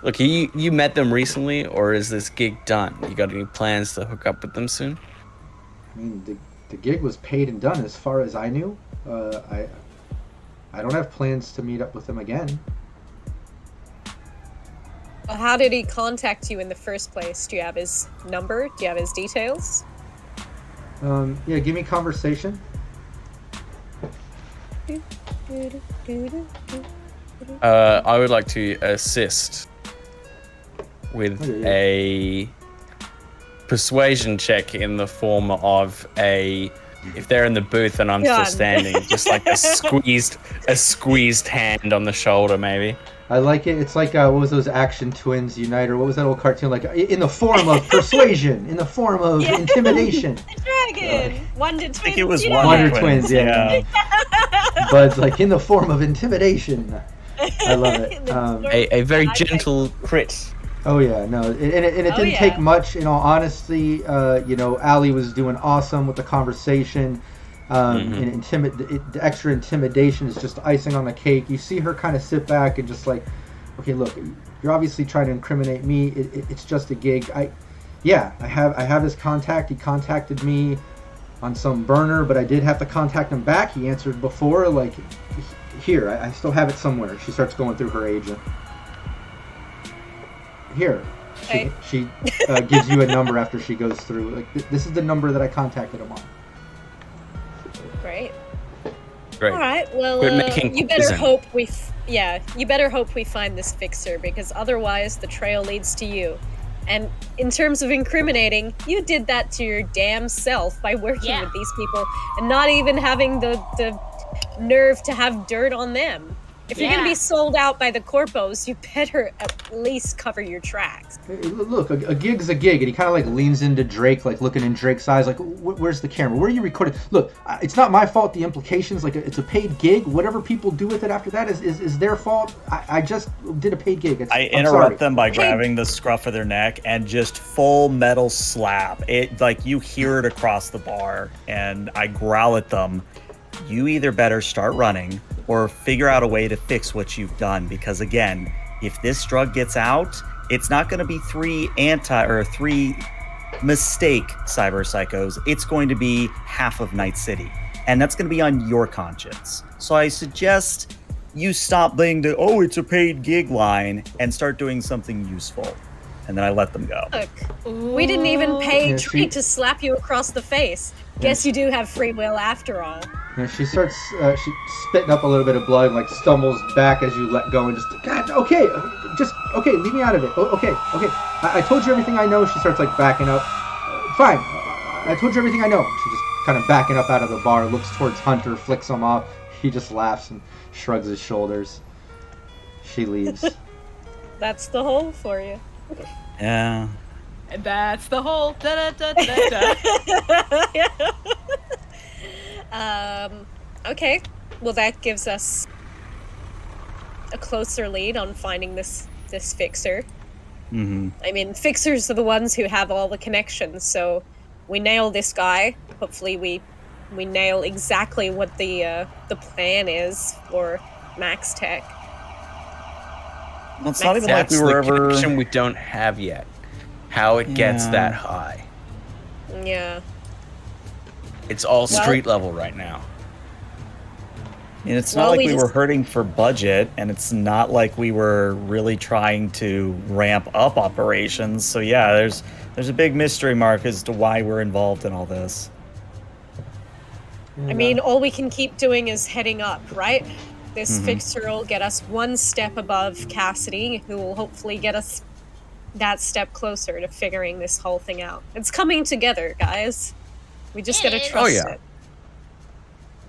Look, you met them recently, or is this gig done? You got any plans to hook up with them soon? I mean, the gig was paid and done as far as I knew. I don't have plans to meet up with him again. Well, how did he contact you in the first place? Do you have his number? Do you have his details? Yeah, give me conversation. I would like to assist with Okay. a persuasion check in the form of if they're in the booth and I'm God. still standing, just like a squeezed hand on the shoulder, maybe. I like it. It's like what was those Action Twins Unite, or what was that old cartoon? Like in the form of persuasion, in the form of intimidation. Dragon. Wonder Twins. I think it was Wonder Twins. Yeah. Bud's like in the form of intimidation. I love it. A very gentle crit. Oh yeah, no, and it didn't take much. In all honesty, Allie was doing awesome with the conversation. And the extra intimidation is just icing on the cake. You see her kind of sit back and just like, okay, look, you're obviously trying to incriminate me. It's just a gig. I have his contact. He contacted me on some burner, but I did have to contact him back. He answered before. Like, here, I still have it somewhere. She starts going through her agent. Here, she gives you a number after she goes through. Like, this is the number that I contacted him on. Great. Great. All right. Well, you better hope we find this fixer, because otherwise the trail leads to you. And in terms of incriminating, you did that to your damn self by working with these people and not even having the nerve to have dirt on them. If you're gonna be sold out by the corpos, you better at least cover your tracks. Hey, look, a gig's a gig, and he kind of like leans into Drake, like looking in Drake's eyes, like, where's the camera? Where are you recording? Look, it's not my fault. The implications, like, it's a paid gig. Whatever people do with it after that is their fault. I just did a paid gig. I interrupt them by grabbing the scruff of their neck and just full metal slap. It, like, you hear it across the bar, and I growl at them. You either better start running or figure out a way to fix what you've done, because again, if this drug gets out, it's not going to be three mistake cyber psychos. It's going to be half of Night City, and that's going to be on your conscience. So I suggest you stop being it's a paid gig line and start doing something useful. And then I let them go. Look, we didn't even pay Tree to slap you across the face. Guess you do have free will after all. And she starts spitting up a little bit of blood, like stumbles back as you let go, and just, God, okay, leave me out of it. Okay. I told you everything I know. She starts like backing up. Fine, I told you everything I know. She just kind of backing up out of the bar, looks towards Hunter, flicks him off. He just laughs and shrugs his shoulders. She leaves. That's the hole for you. Yeah. And that's the whole da-da-da-da-da. Okay. Well, that gives us a closer lead on finding this fixer. Mm-hmm. I mean, fixers are the ones who have all the connections, so we nail this guy. Hopefully we nail exactly what the plan is for MaxTac. Well, it's not even like we were ever... connection we don't have yet. How it gets that high. Yeah. It's all street level right now. And it's not like we were hurting for budget, and it's not like we were really trying to ramp up operations. So yeah, there's a big mystery mark as to why we're involved in all this. I mean, all we can keep doing is heading up, right? This fixer will get us one step above Cassidy, who will hopefully get us that step closer to figuring this whole thing out. It's coming together, guys. We just gotta trust it.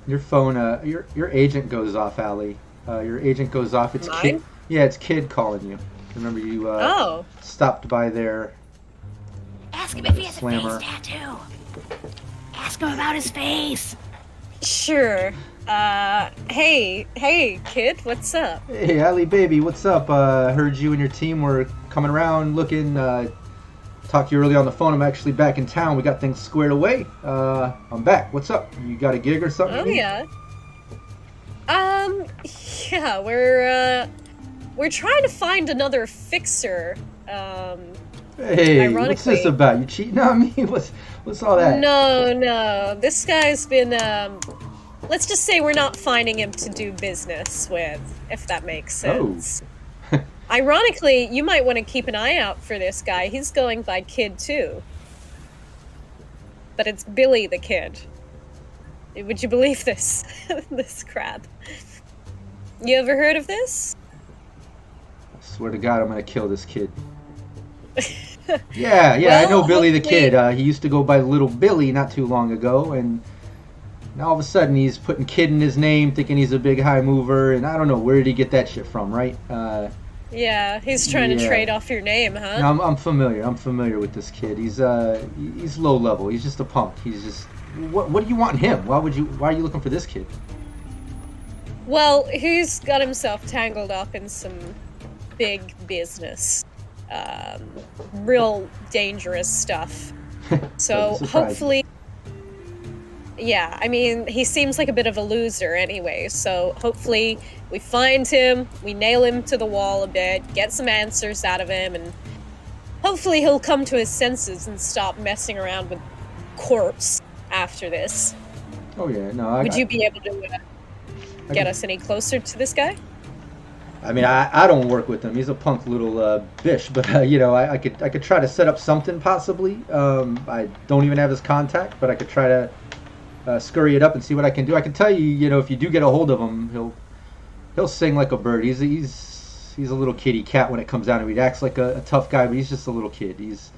Your phone, your agent goes off, Allie. Your agent goes off. It's Mine? Kid. Yeah, it's Kid calling you. Remember you stopped by there. Ask him if he has Slammer. a face tattoo. Ask him about his face. Sure. Hey, Kid, what's up? Hey, Allie, baby, what's up? Heard you and your team were coming around looking. Talked to you early on the phone. I'm actually back in town. We got things squared away. I'm back. What's up? You got a gig or something? Oh, yeah. Yeah, we're trying to find another fixer. Hey, what's this about? You cheating on me? What's all that? No. This guy's been, let's just say we're not finding him to do business with, if that makes sense. Oh. Ironically, you might want to keep an eye out for this guy. He's going by Kid, too. But it's Billy the Kid. Would you believe this? This crap. You ever heard of this? I swear to God, I'm gonna kill this kid. Yeah, Well, I know Billy the hopefully- Kid. He used to go by Little Billy not too long ago, and Now all of a sudden he's putting kid in his name, thinking he's a big high mover, and I don't know, where did he get that shit from, right? Yeah, he's trying to trade off your name, huh? No, I'm familiar. I'm familiar with this kid. He's low level. He's just a punk. He's just what do you want in him? Why are you looking for this kid? Well, he's got himself tangled up in some big business. Real dangerous stuff. So hopefully... Yeah, I mean, he seems like a bit of a loser anyway, so hopefully we find him, we nail him to the wall a bit, get some answers out of him, and hopefully he'll come to his senses and stop messing around with corpse after this. Oh yeah, no. Would you be able to get us any closer to this guy? I mean, I don't work with him. He's a punk little bish, but I could try to set up something possibly. I don't even have his contact, but I could try to scurry it up and see what I can do. I can tell you, if you do get a hold of him, he'll sing like a bird. He's a little kitty cat when it comes down to it. He acts like a tough guy, but he's just a little kid. He's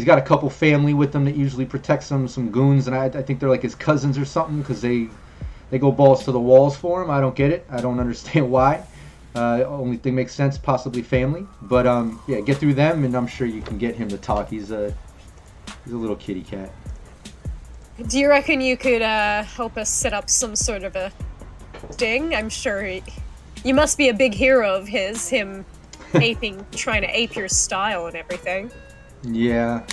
got a couple family with him that usually protects him, some goons, and I think they're like his cousins or something, because they go balls to the walls for him. I don't get it. I don't understand why. Only thing makes sense, possibly family. But yeah, get through them, and I'm sure you can get him to talk. He's a little kitty cat. Do you reckon you could help us set up some sort of a sting? I'm sure you must be a big hero of him trying to ape your style and everything. Yeah,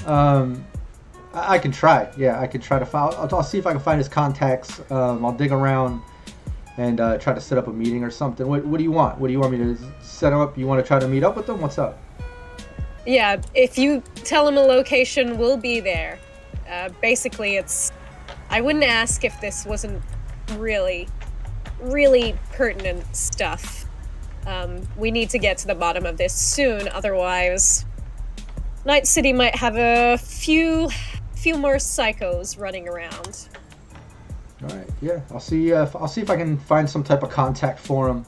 I can try. Yeah, I can try to find. I'll see if I can find his contacts. I'll dig around and try to set up a meeting or something. What do you want? What do you want me to set up? You want to try to meet up with them? What's up? Yeah, if you tell him a location, we'll be there. Basically, I wouldn't ask if this wasn't really, really pertinent stuff. We need to get to the bottom of this soon, otherwise Night City might have a few more psychos running around. All right, yeah, I'll see if I can find some type of contact for him.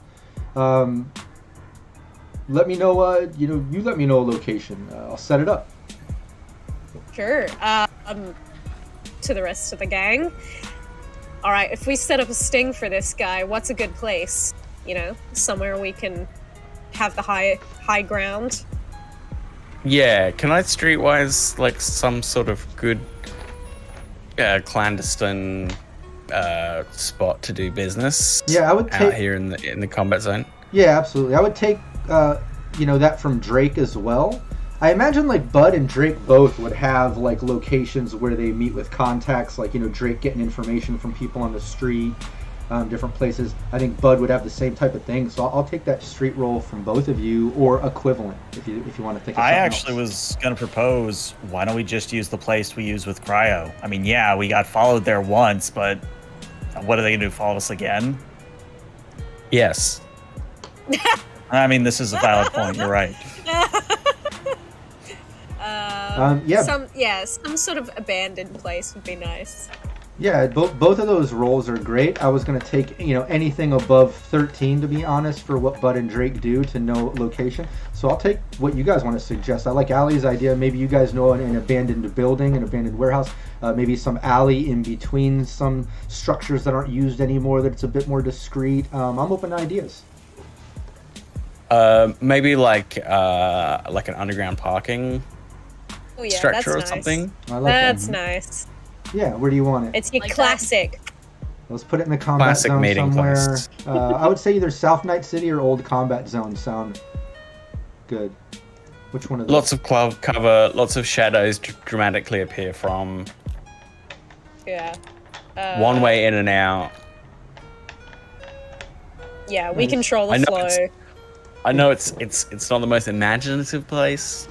Let me know. You let me know a location. I'll set it up. Sure. To the rest of the gang. All right, if we set up a sting for this guy, what's a good place? Somewhere we can have the high ground. Yeah, can I streetwise like some sort of good clandestine spot to do business? Yeah, I would take out here in the combat zone. Yeah, absolutely. I would take that from Drake as well. I imagine like Bud and Drake both would have like locations where they meet with contacts, like Drake getting information from people on the street, different places. I think Bud would have the same type of thing. So I'll take that street roll from both of you, or equivalent if you want to think of something else. Was going to propose, why don't we just use the place we use with Cryo? I mean, yeah, we got followed there once, but what are they going to do, follow us again? Yes. I mean, this is a valid point. You're right. Some sort of abandoned place would be nice. Yeah, both of those roles are great. I was going to take anything above 13, to be honest, for what Bud and Drake do to know location. So I'll take what you guys want to suggest. I like Allie's idea. Maybe you guys know an abandoned building, an abandoned warehouse, maybe some alley in between some structures that aren't used anymore, that it's a bit more discreet. I'm open to ideas. Maybe like an underground parking structure or nice. Something. I like that's that. Nice. Yeah, where do you want it? It's your classic. Let's put it in the combat zone somewhere. I would say either South Night City or Old Combat Zone sound good. Which one of those? Lots of cover, lots of shadows dramatically appear from. Yeah. One way in and out. Yeah, we control the flow. I know it's not the most imaginative place,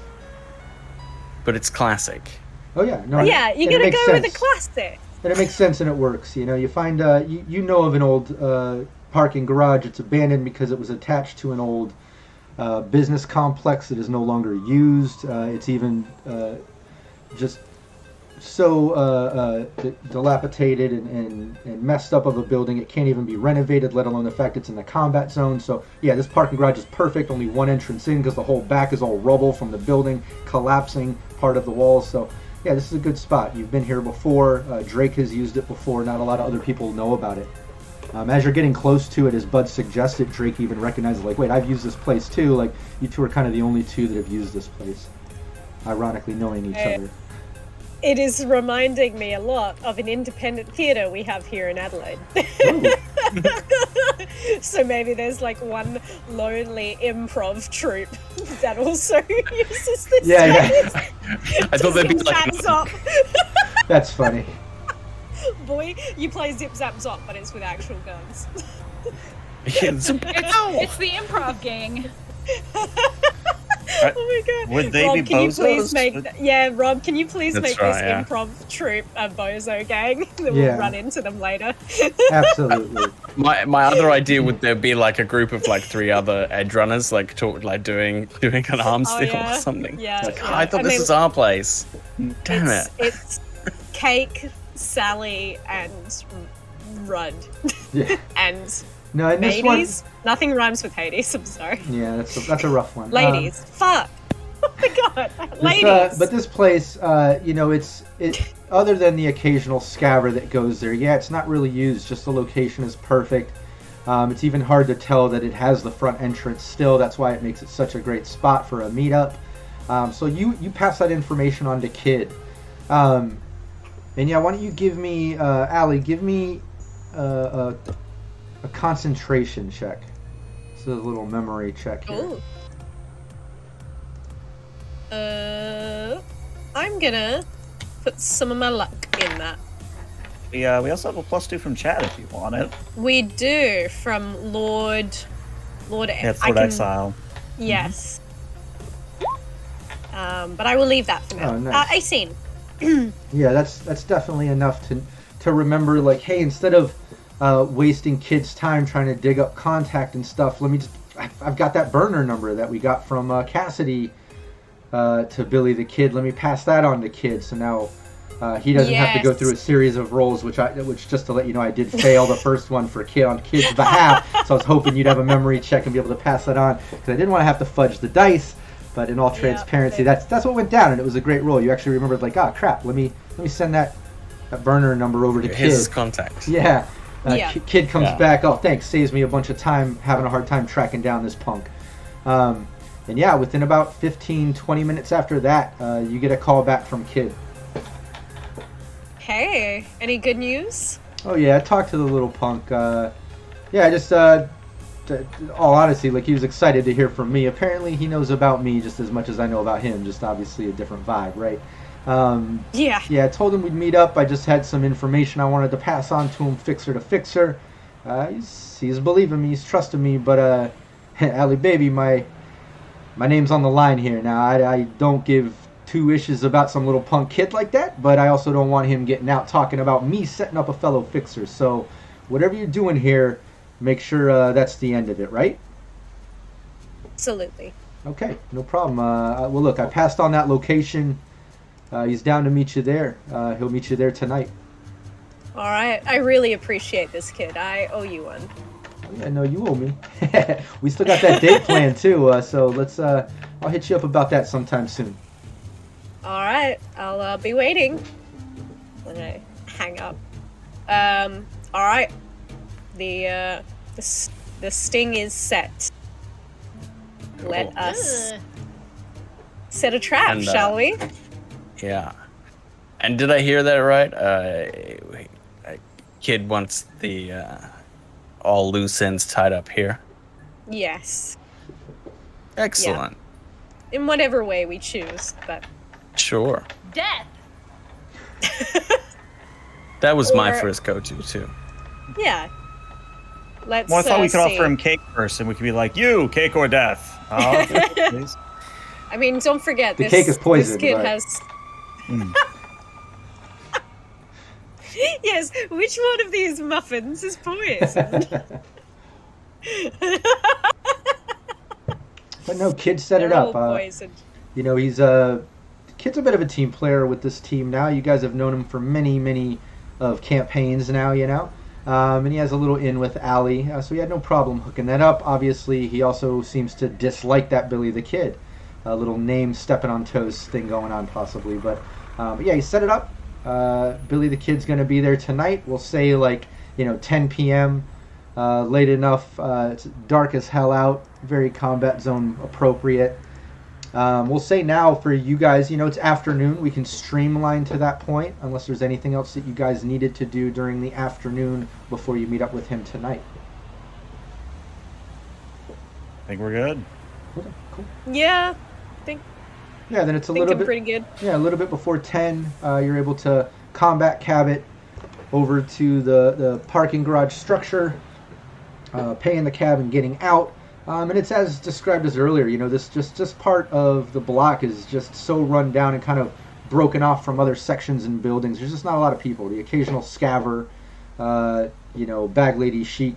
but it's classic. Oh yeah, no. Yeah, you gotta go with the classic. And it makes sense and it works. You find you know of an old parking garage. It's abandoned because it was attached to an old business complex that is no longer used. It's even just so dilapidated and messed up of a building, it can't even be renovated, let alone the fact it's in the combat zone. So yeah, this parking garage is perfect, only one entrance in because the whole back is all rubble from the building collapsing, part of the walls. So yeah, this is a good spot. You've been here before. Drake has used it before. Not a lot of other people know about it. As you're getting close to it, as Bud suggested, Drake even recognizes, like, wait, I've used this place too. Like, you two are kind of the only two that have used this place. Ironically knowing each other. It is reminding me a lot of an independent theatre we have here in Adelaide. So maybe there's like one lonely improv troupe that also uses this place. I thought they'd be like... That's funny. Boy, you play Zip Zap Zop, but it's with actual guns. It's the improv gang. Oh my god. Would they Rob, be can you please bozos? Rob, can you please That's make right, this yeah. improv troupe a bozo gang? That Yeah. we'll run into them later. Absolutely. My other idea would there be like a group of like 3 other edge runners like doing an arms Oh, deal yeah. or something. Yeah, Like, yeah. I thought this was our place. Damn it. It's Cake, Sally, and Rudd. Yeah. And No, in this one, Hades. Nothing rhymes with Hades, I'm sorry. yeah, that's a rough one. Ladies. Fuck. Oh my god. This, Ladies. but this place, it other than the occasional scaver that goes there, yeah, it's not really used. Just the location is perfect. It's even hard to tell that it has the front entrance still. That's why it makes it such a great spot for a meetup. So you pass that information on to Kid. And yeah, why don't you give me, Allie, give me a concentration check. This is a little memory check here. Ooh. I'm gonna put some of my luck in that. We also have a +2 from chat if you want it. We do, from Lord. Yeah, it's Lord Exile. Yes. But I will leave that for now. Oh, nice. 18. Yeah, that's definitely enough to remember. Like, hey, instead of wasting Kid's time trying to dig up contact and stuff, I've got that burner number that we got from Cassidy to Billy the Kid. Let me pass that on to Kid. So now he doesn't have to go through a series of rolls, which just to let you know, I did fail the first one for Kid on Kid's behalf. So I was hoping you'd have a memory check and be able to pass that on, because I didn't want to have to fudge the dice. But in all transparency, that's what went down, and it was a great roll. You actually remembered, like, ah, crap, let me send that burner number over to Kid. His contact. Yeah. Yeah. Kid comes back. Oh, thanks. Saves me a bunch of time having a hard time tracking down this punk. And yeah, within about 15, 20 minutes after that, you get a call back from Kid. Hey, any good news? Oh yeah, I talked to the little punk. Yeah, just all honesty, like, he was excited to hear from me. Apparently he knows about me just as much as I know about him, just obviously a different vibe, right? Yeah. Yeah, I told him we'd meet up. I just had some information I wanted to pass on to him, fixer to fixer. He's believing me, he's trusting me, but Allie baby, my name's on the line here. Now, I don't give two issues about some little punk kid like that, but I also don't want him getting out talking about me setting up a fellow fixer. So whatever you're doing here, make sure that's the end of it, right? Absolutely. Okay, no problem. Well, look, I passed on that location. He's down to meet you there. He'll meet you there tonight. All right. I really appreciate this, Kid. I owe you one. Oh, yeah, no, you owe me. We still got that date planned too. So let's. I'll hit you up about that sometime soon. All right. I'll be waiting. When I hang up. All right. The sting is set. Let us set a trap, And, shall we? Yeah. And did I hear that right? Kid wants the all loose ends tied up here. Yes. Excellent. In whatever way we choose, but Sure. Death. That was my Or- first go-to too. yeah. Let's Well, I thought we could see. offer him cake first, and we could be like, you, cake or death. Oh, please. I mean, don't forget The this. cake is poison, This kid but- has. Yes. Which one of these muffins is poison? But no, Kid set it They're up. all poisoned. You know, Kid's a bit of a team player with this team now. You guys have known him for many of campaigns now, you know. And he has a little in with Allie, so he had no problem hooking that up. Obviously, he also seems to dislike that Billy the Kid. A little name stepping on toes thing going on possibly. But But yeah, you set it up. Billy the Kid's going to be there tonight. We'll say 10 p.m. Late enough. It's dark as hell out. Very combat zone appropriate. We'll say now for you guys, it's afternoon. We can streamline to that point unless there's anything else that you guys needed to do during the afternoon before you meet up with him tonight. I think we're good. Okay, cool. Yeah, Yeah, then it's a think little I'm bit. pretty good. Yeah, a little bit before 10. You're able to combat Cabot over to the parking garage structure, paying the cab and getting out. And it's as described as earlier. This just part of the block is just so run down and kind of broken off from other sections and buildings. There's just not a lot of people. The occasional scaver, bag lady chic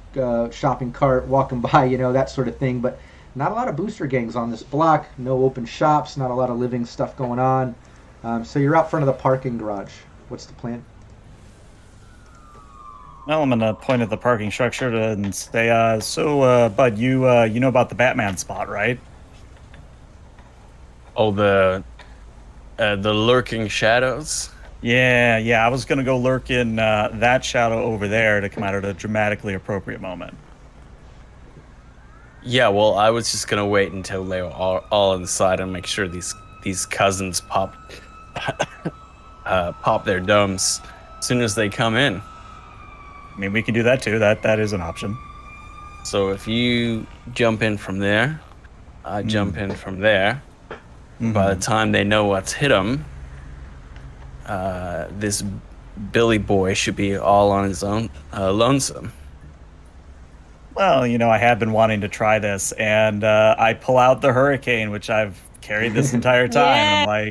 shopping cart walking by, that sort of thing. But not a lot of booster gangs on this block. No open shops. Not a lot of living stuff going on. So you're out front of the parking garage. What's the plan? Well, I'm gonna point at the parking structure and say, Bud, you know about the Batman spot, right? Oh, the lurking shadows. Yeah. I was gonna go lurk in that shadow over there to come out at a dramatically appropriate moment. Yeah, well, I was just gonna wait until they were all inside and make sure these cousins pop their domes as soon as they come in. I mean, we can do that too. That is an option. So if you jump in from there, I jump in from there. Mm-hmm. By the time they know what's hit them, this Billy boy should be all on his own, lonesome. Well, I have been wanting to try this, and I pull out the Hurricane, which I've carried this entire time. Yeah. And I'm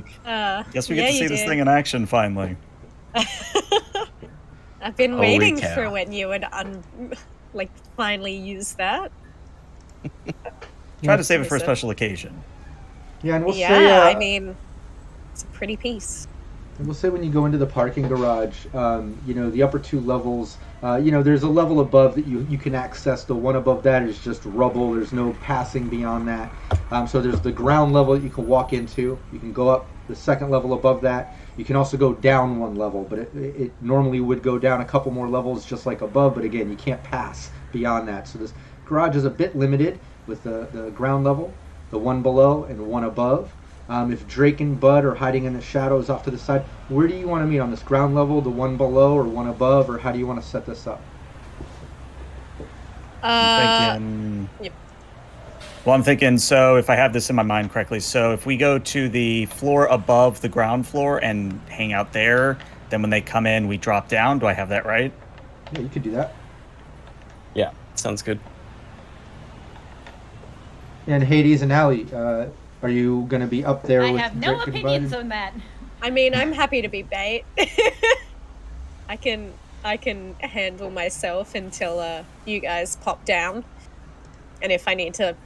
like, guess we get to see this did. thing in action finally. I've been Holy waiting cow. for when you would finally use that. Try to save it for a Listen. special occasion. Yeah, and we'll say. I mean, it's a pretty piece. We'll say when you go into the parking garage, the upper two levels, there's a level above that you can access. The one above that is just rubble. There's no passing beyond that. So there's the ground level that you can walk into. You can go up the second level above that. You can also go down one level, but it normally would go down a couple more levels just like above. But again, you can't pass beyond that. So this garage is a bit limited with the ground level, the one below, and one above. If Drake and Bud are hiding in the shadows off to the side, where do you want to meet on this ground level, the one below or one above, or how do you want to set this up? I'm thinking. Yep. Well, I'm thinking, so if I have this in my mind correctly, so if we go to the floor above the ground floor and hang out there, then when they come in, we drop down. Do I have that right? Yeah, you could do that. Yeah, sounds good. And Hades and Allie, are you going to be up there I with have no Drake and opinions Bud? on that. I mean, I'm happy to be bait. I can handle myself until you guys pop down, and if I need to,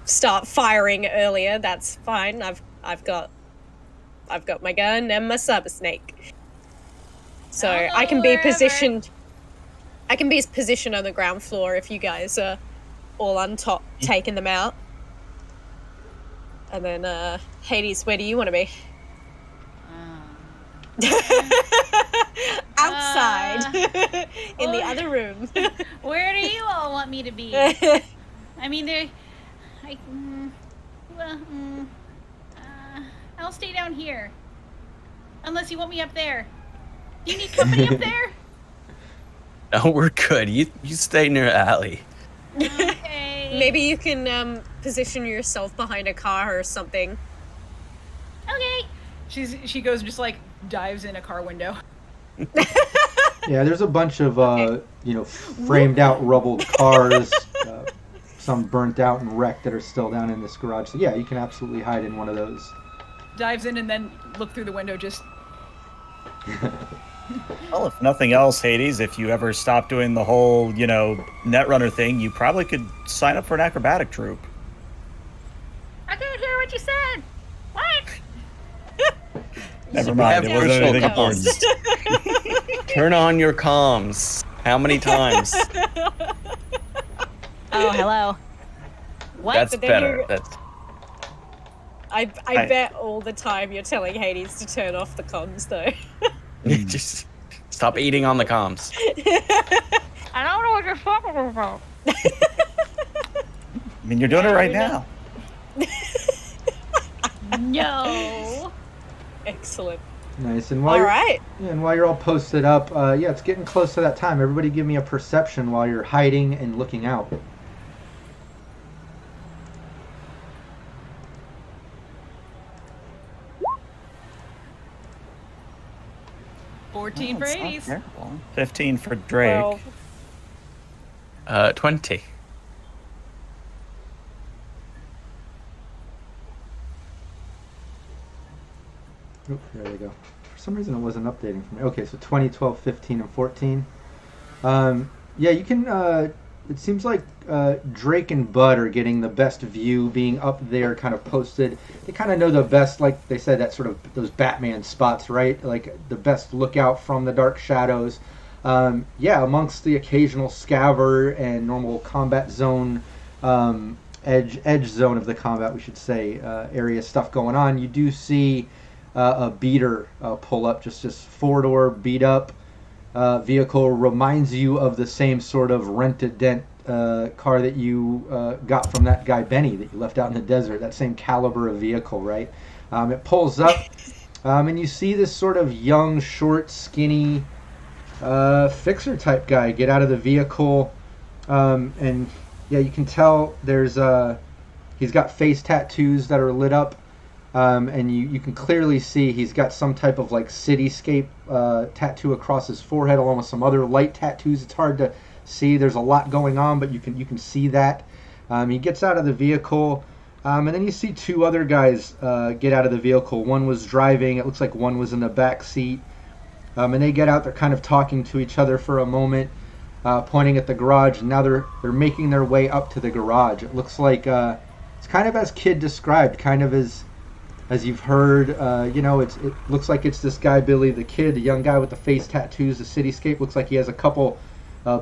start firing earlier, that's fine. I've got my gun and my cyber snake, so I can be wherever. positioned. I can be positioned on the ground floor if you guys are all on top, taking them out. And then, Hades, where do you want to be? Outside. In the other room. Where do you all want me to be? I mean, I'll stay down here. Unless you want me up there. Do you need company up there? No, we're good. You stay near Allie. Okay. Maybe you can position yourself behind a car or something. Okay. She goes and just dives in a car window. Yeah, there's a bunch of framed out rubbled cars, some burnt out and wrecked that are still down in this garage. So yeah, you can absolutely hide in one of those. Dives in and then look through the window just... Well, if nothing else, Hades, if you ever stop doing the whole, Netrunner thing, you probably could sign up for an acrobatic troupe. I can't hear what you said. What? Never mind, have it wasn't crucial anything calls. important. Turn on your comms. How many times? Oh, hello. What? That's But then better. you're- That's I bet all the time you're telling Hades to turn off the comms, though. Just stop eating on the comms. I don't know what you're talking about. I mean, you're doing it right now. No. Excellent. Nice. And while All you're, right. yeah, and while you're all posted up, yeah, it's getting close to that time. Everybody give me a perception while you're hiding and looking out. $14 for It's not 80s. terrible. 15 for Drake. Well, 20. Oh, there we go. For some reason it wasn't updating for me. Okay, so 20, 12, 15, and 14. Yeah, you can... it seems like Drake and Bud are getting the best view, being up there kind of posted. They kind of know the best, like they said, that sort of those Batman spots, right? Like the best lookout from the dark shadows. Yeah, amongst the occasional scaver and normal combat zone, edge zone of the combat, we should say, area stuff going on, you do see a beater pull up, just this four-door beat-up vehicle. Reminds you of the same sort of rent-a-dent car that you got from that guy Benny that you left out in the desert, that same caliber of vehicle, right? It pulls up, and you see this sort of young, short, skinny fixer-type guy get out of the vehicle, and yeah, you can tell there's he's got face tattoos that are lit up. And you can clearly see he's got some type of like cityscape tattoo across his forehead, along with some other light tattoos. It's hard to see. There's a lot going on, but you can see that. He gets out of the vehicle, and then you see two other guys get out of the vehicle. One was driving. It looks like one was in the back seat. And they get out. They're kind of talking to each other for a moment, pointing at the garage. And now they're making their way up to the garage. It looks like it's kind of as Kid described, kind of as you've heard, it looks like it's this guy, Billy the Kid, the young guy with the face tattoos, the cityscape. Looks like he has a couple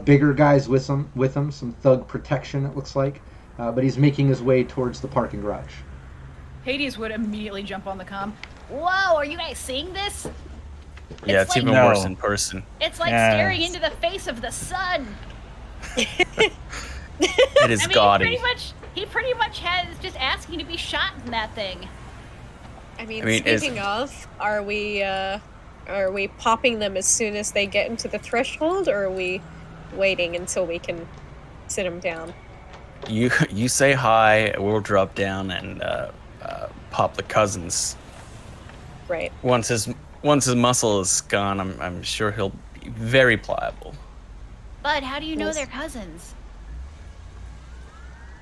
bigger guys with him, some thug protection, it looks like. But he's making his way towards the parking garage. Hades would immediately jump on the comm. Whoa, are you guys seeing this? Yeah, it's like- even No. worse in person. It's like Yes. staring into the face of the sun. It is I mean, gaudy. he pretty much has just asking to be shot in that thing. I mean, is- speaking of, are we popping them as soon as they get into the threshold, or are we waiting until we can sit them down? You say hi, we'll drop down and pop the cousins. Right. Once his muscle is gone, I'm sure he'll be very pliable. Bud, how do you know Yes. they're cousins?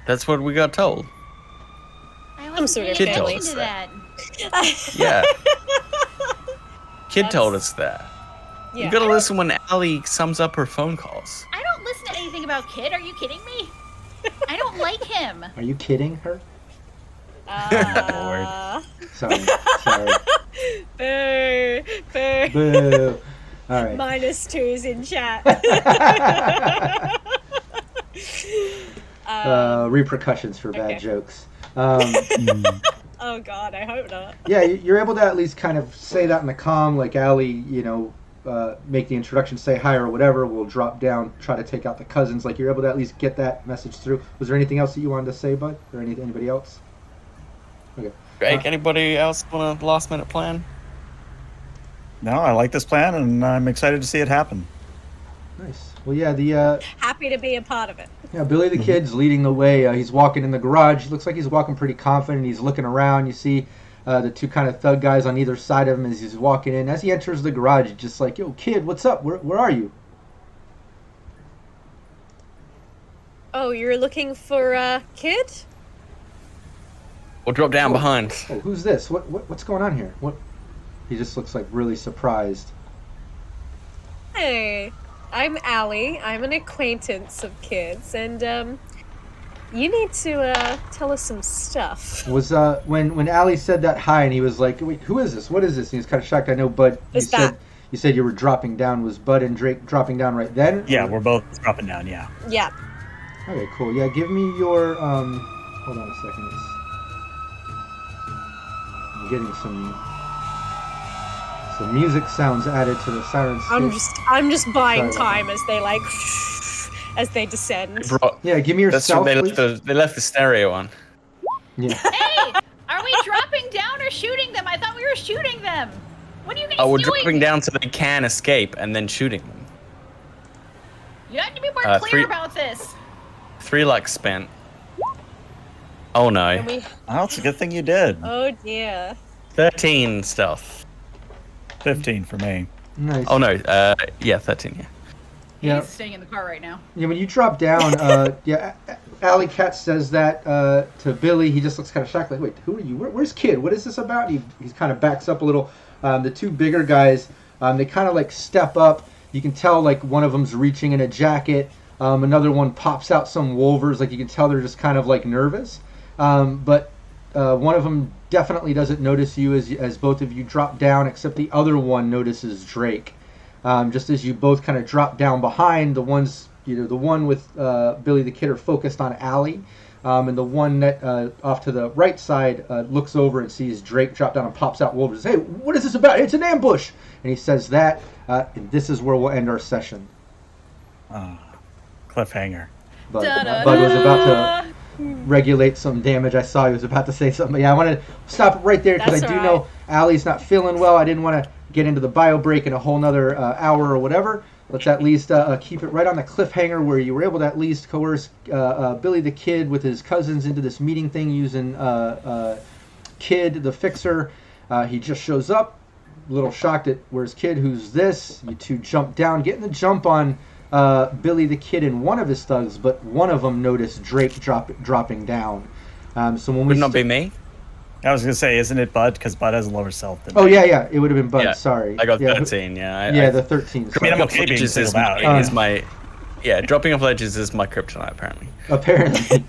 That's what we got told. I Some sort of paying family. attention to that. Yeah. Kid That's- told us that. Yeah. You gotta listen when Allie sums up her phone calls. I don't listen to anything about Kid. Are you kidding me? I don't like him. Are you kidding her? Sorry. Boo, boo. Boo. All right. -2s in chat. Repercussions for bad okay. jokes. Oh God, I hope not. Yeah, you're able to at least kind of say that in the comm, like Allie, make the introduction, say hi or whatever. We'll drop down, try to take out the cousins. Like you're able to at least get that message through. Was there anything else that you wanted to say, Bud, or anybody else? Okay. Greg, anybody else want a last minute plan? No, I like this plan, and I'm excited to see it happen. Nice. Well, yeah, the Happy to be a part of it. Billy the Kid's leading the way. He's walking in the garage. He looks like he's walking pretty confident. He's looking around. You see the two kind of thug guys on either side of him as he's walking in. As he enters the garage, he's just like, "Yo, kid, what's up? Where are you?" Oh, you're looking for Kid? We'll drop down behind. Oh, who's this? What's going on here? What? He just looks like really surprised. Hey, I'm Allie. I'm an acquaintance of Kid's, and you need to tell us some stuff. Was when Allie said that hi, and he was like, "Wait, who is this? What is this?" And he was kind of shocked. I know, Bud. You said you were dropping down. Was Bud and Drake dropping down right then? Yeah, we're both dropping down, yeah. Yeah. Okay, cool. Yeah, give me your hold on a second. getting some music sounds added to the Syrinscape. I'm just buying Sorry. time as they like as they descend. Yeah, give me your That's stealth, they please. left the stereo on. Yeah. Hey, are we dropping down or shooting them? I thought we were shooting them. What are you guys Oh, we're doing? dropping down so they can escape and then shooting them. You have to be more clear 3 about this. 3 luck spent. Oh no. And we, Well, it's a good thing you did. oh dear. 13 stealth. 15 for me. Nice. Oh no, yeah, 13, yeah. Yeah. He's staying in the car right now. Yeah, when you drop down, Alley Cat says that to Billy. He just looks kind of shocked, like, wait, who are you? Where's Kid? What is this about? He kind of backs up a little. The two bigger guys, they kind of like step up. You can tell like one of them's reaching in a jacket. Another one pops out some wolvers. Like you can tell they're just kind of like nervous. But one of them definitely doesn't notice you as both of you drop down, except the other one notices Drake. Just as you both kind of drop down behind, the one with Billy the Kid are focused on Allie, and the one that off to the right side looks over and sees Drake drop down and pops out wolves. Hey, what is this about? It's an ambush! And he says that, and this is where we'll end our session. Cliffhanger. Bud Da-da-da. was about to regulate some damage. I saw he was about to say something. But yeah, I want to stop right there because I That's do all know Allie's not feeling well. I didn't want to get into the bio break in a whole nother hour or whatever. Let's at least keep it right on the cliffhanger where you were able to at least coerce Billy the Kid with his cousins into this meeting thing using Kid the Fixer. He just shows up, a little shocked at where's Kid, who's this? You two jump down, getting the jump on Billy the Kid and one of his thugs, but one of them noticed Drake dropping down. So when we Would not be me. I was going to say, isn't it Bud? Because Bud has a lower self than Oh me. yeah, it would have been Bud. Yeah, Sorry, I got yeah, 13, yeah. the 13. I mean, I'm sorry. okay being Ledges is singled out. is my... Yeah, dropping off ledges is my kryptonite, apparently. Apparently,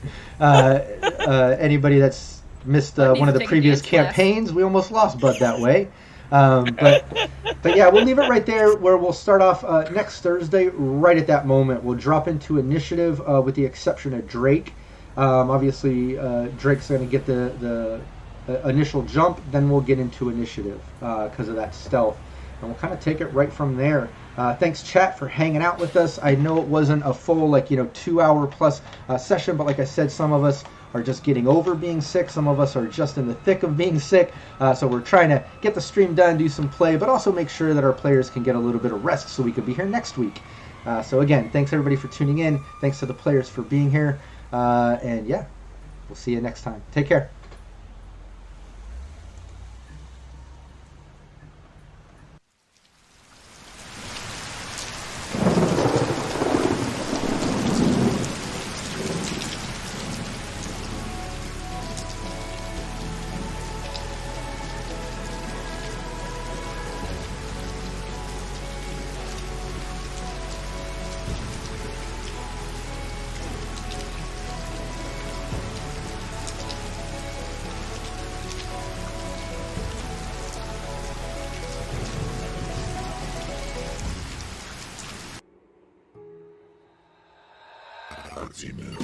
anybody that's missed Bud one of needs the to take a previous dance class. campaigns, we almost lost Bud that way. But yeah, we'll leave it right there where we'll start off next Thursday. Right at that moment, we'll drop into initiative with the exception of Drake. Obviously, Drake's going to get the initial jump, then we'll get into initiative because of that stealth. And we'll kind of take it right from there. Thanks, chat, for hanging out with us. I know it wasn't a full, 2-hour plus session, but like I said, some of us are just getting over being sick. Some of us are just in the thick of being sick. So we're trying to get the stream done, do some play, but also make sure that our players can get a little bit of rest so we could be here next week. So again, thanks everybody for tuning in. Thanks to the players for being here. And yeah, we'll see you next time. Take care. Ultimate.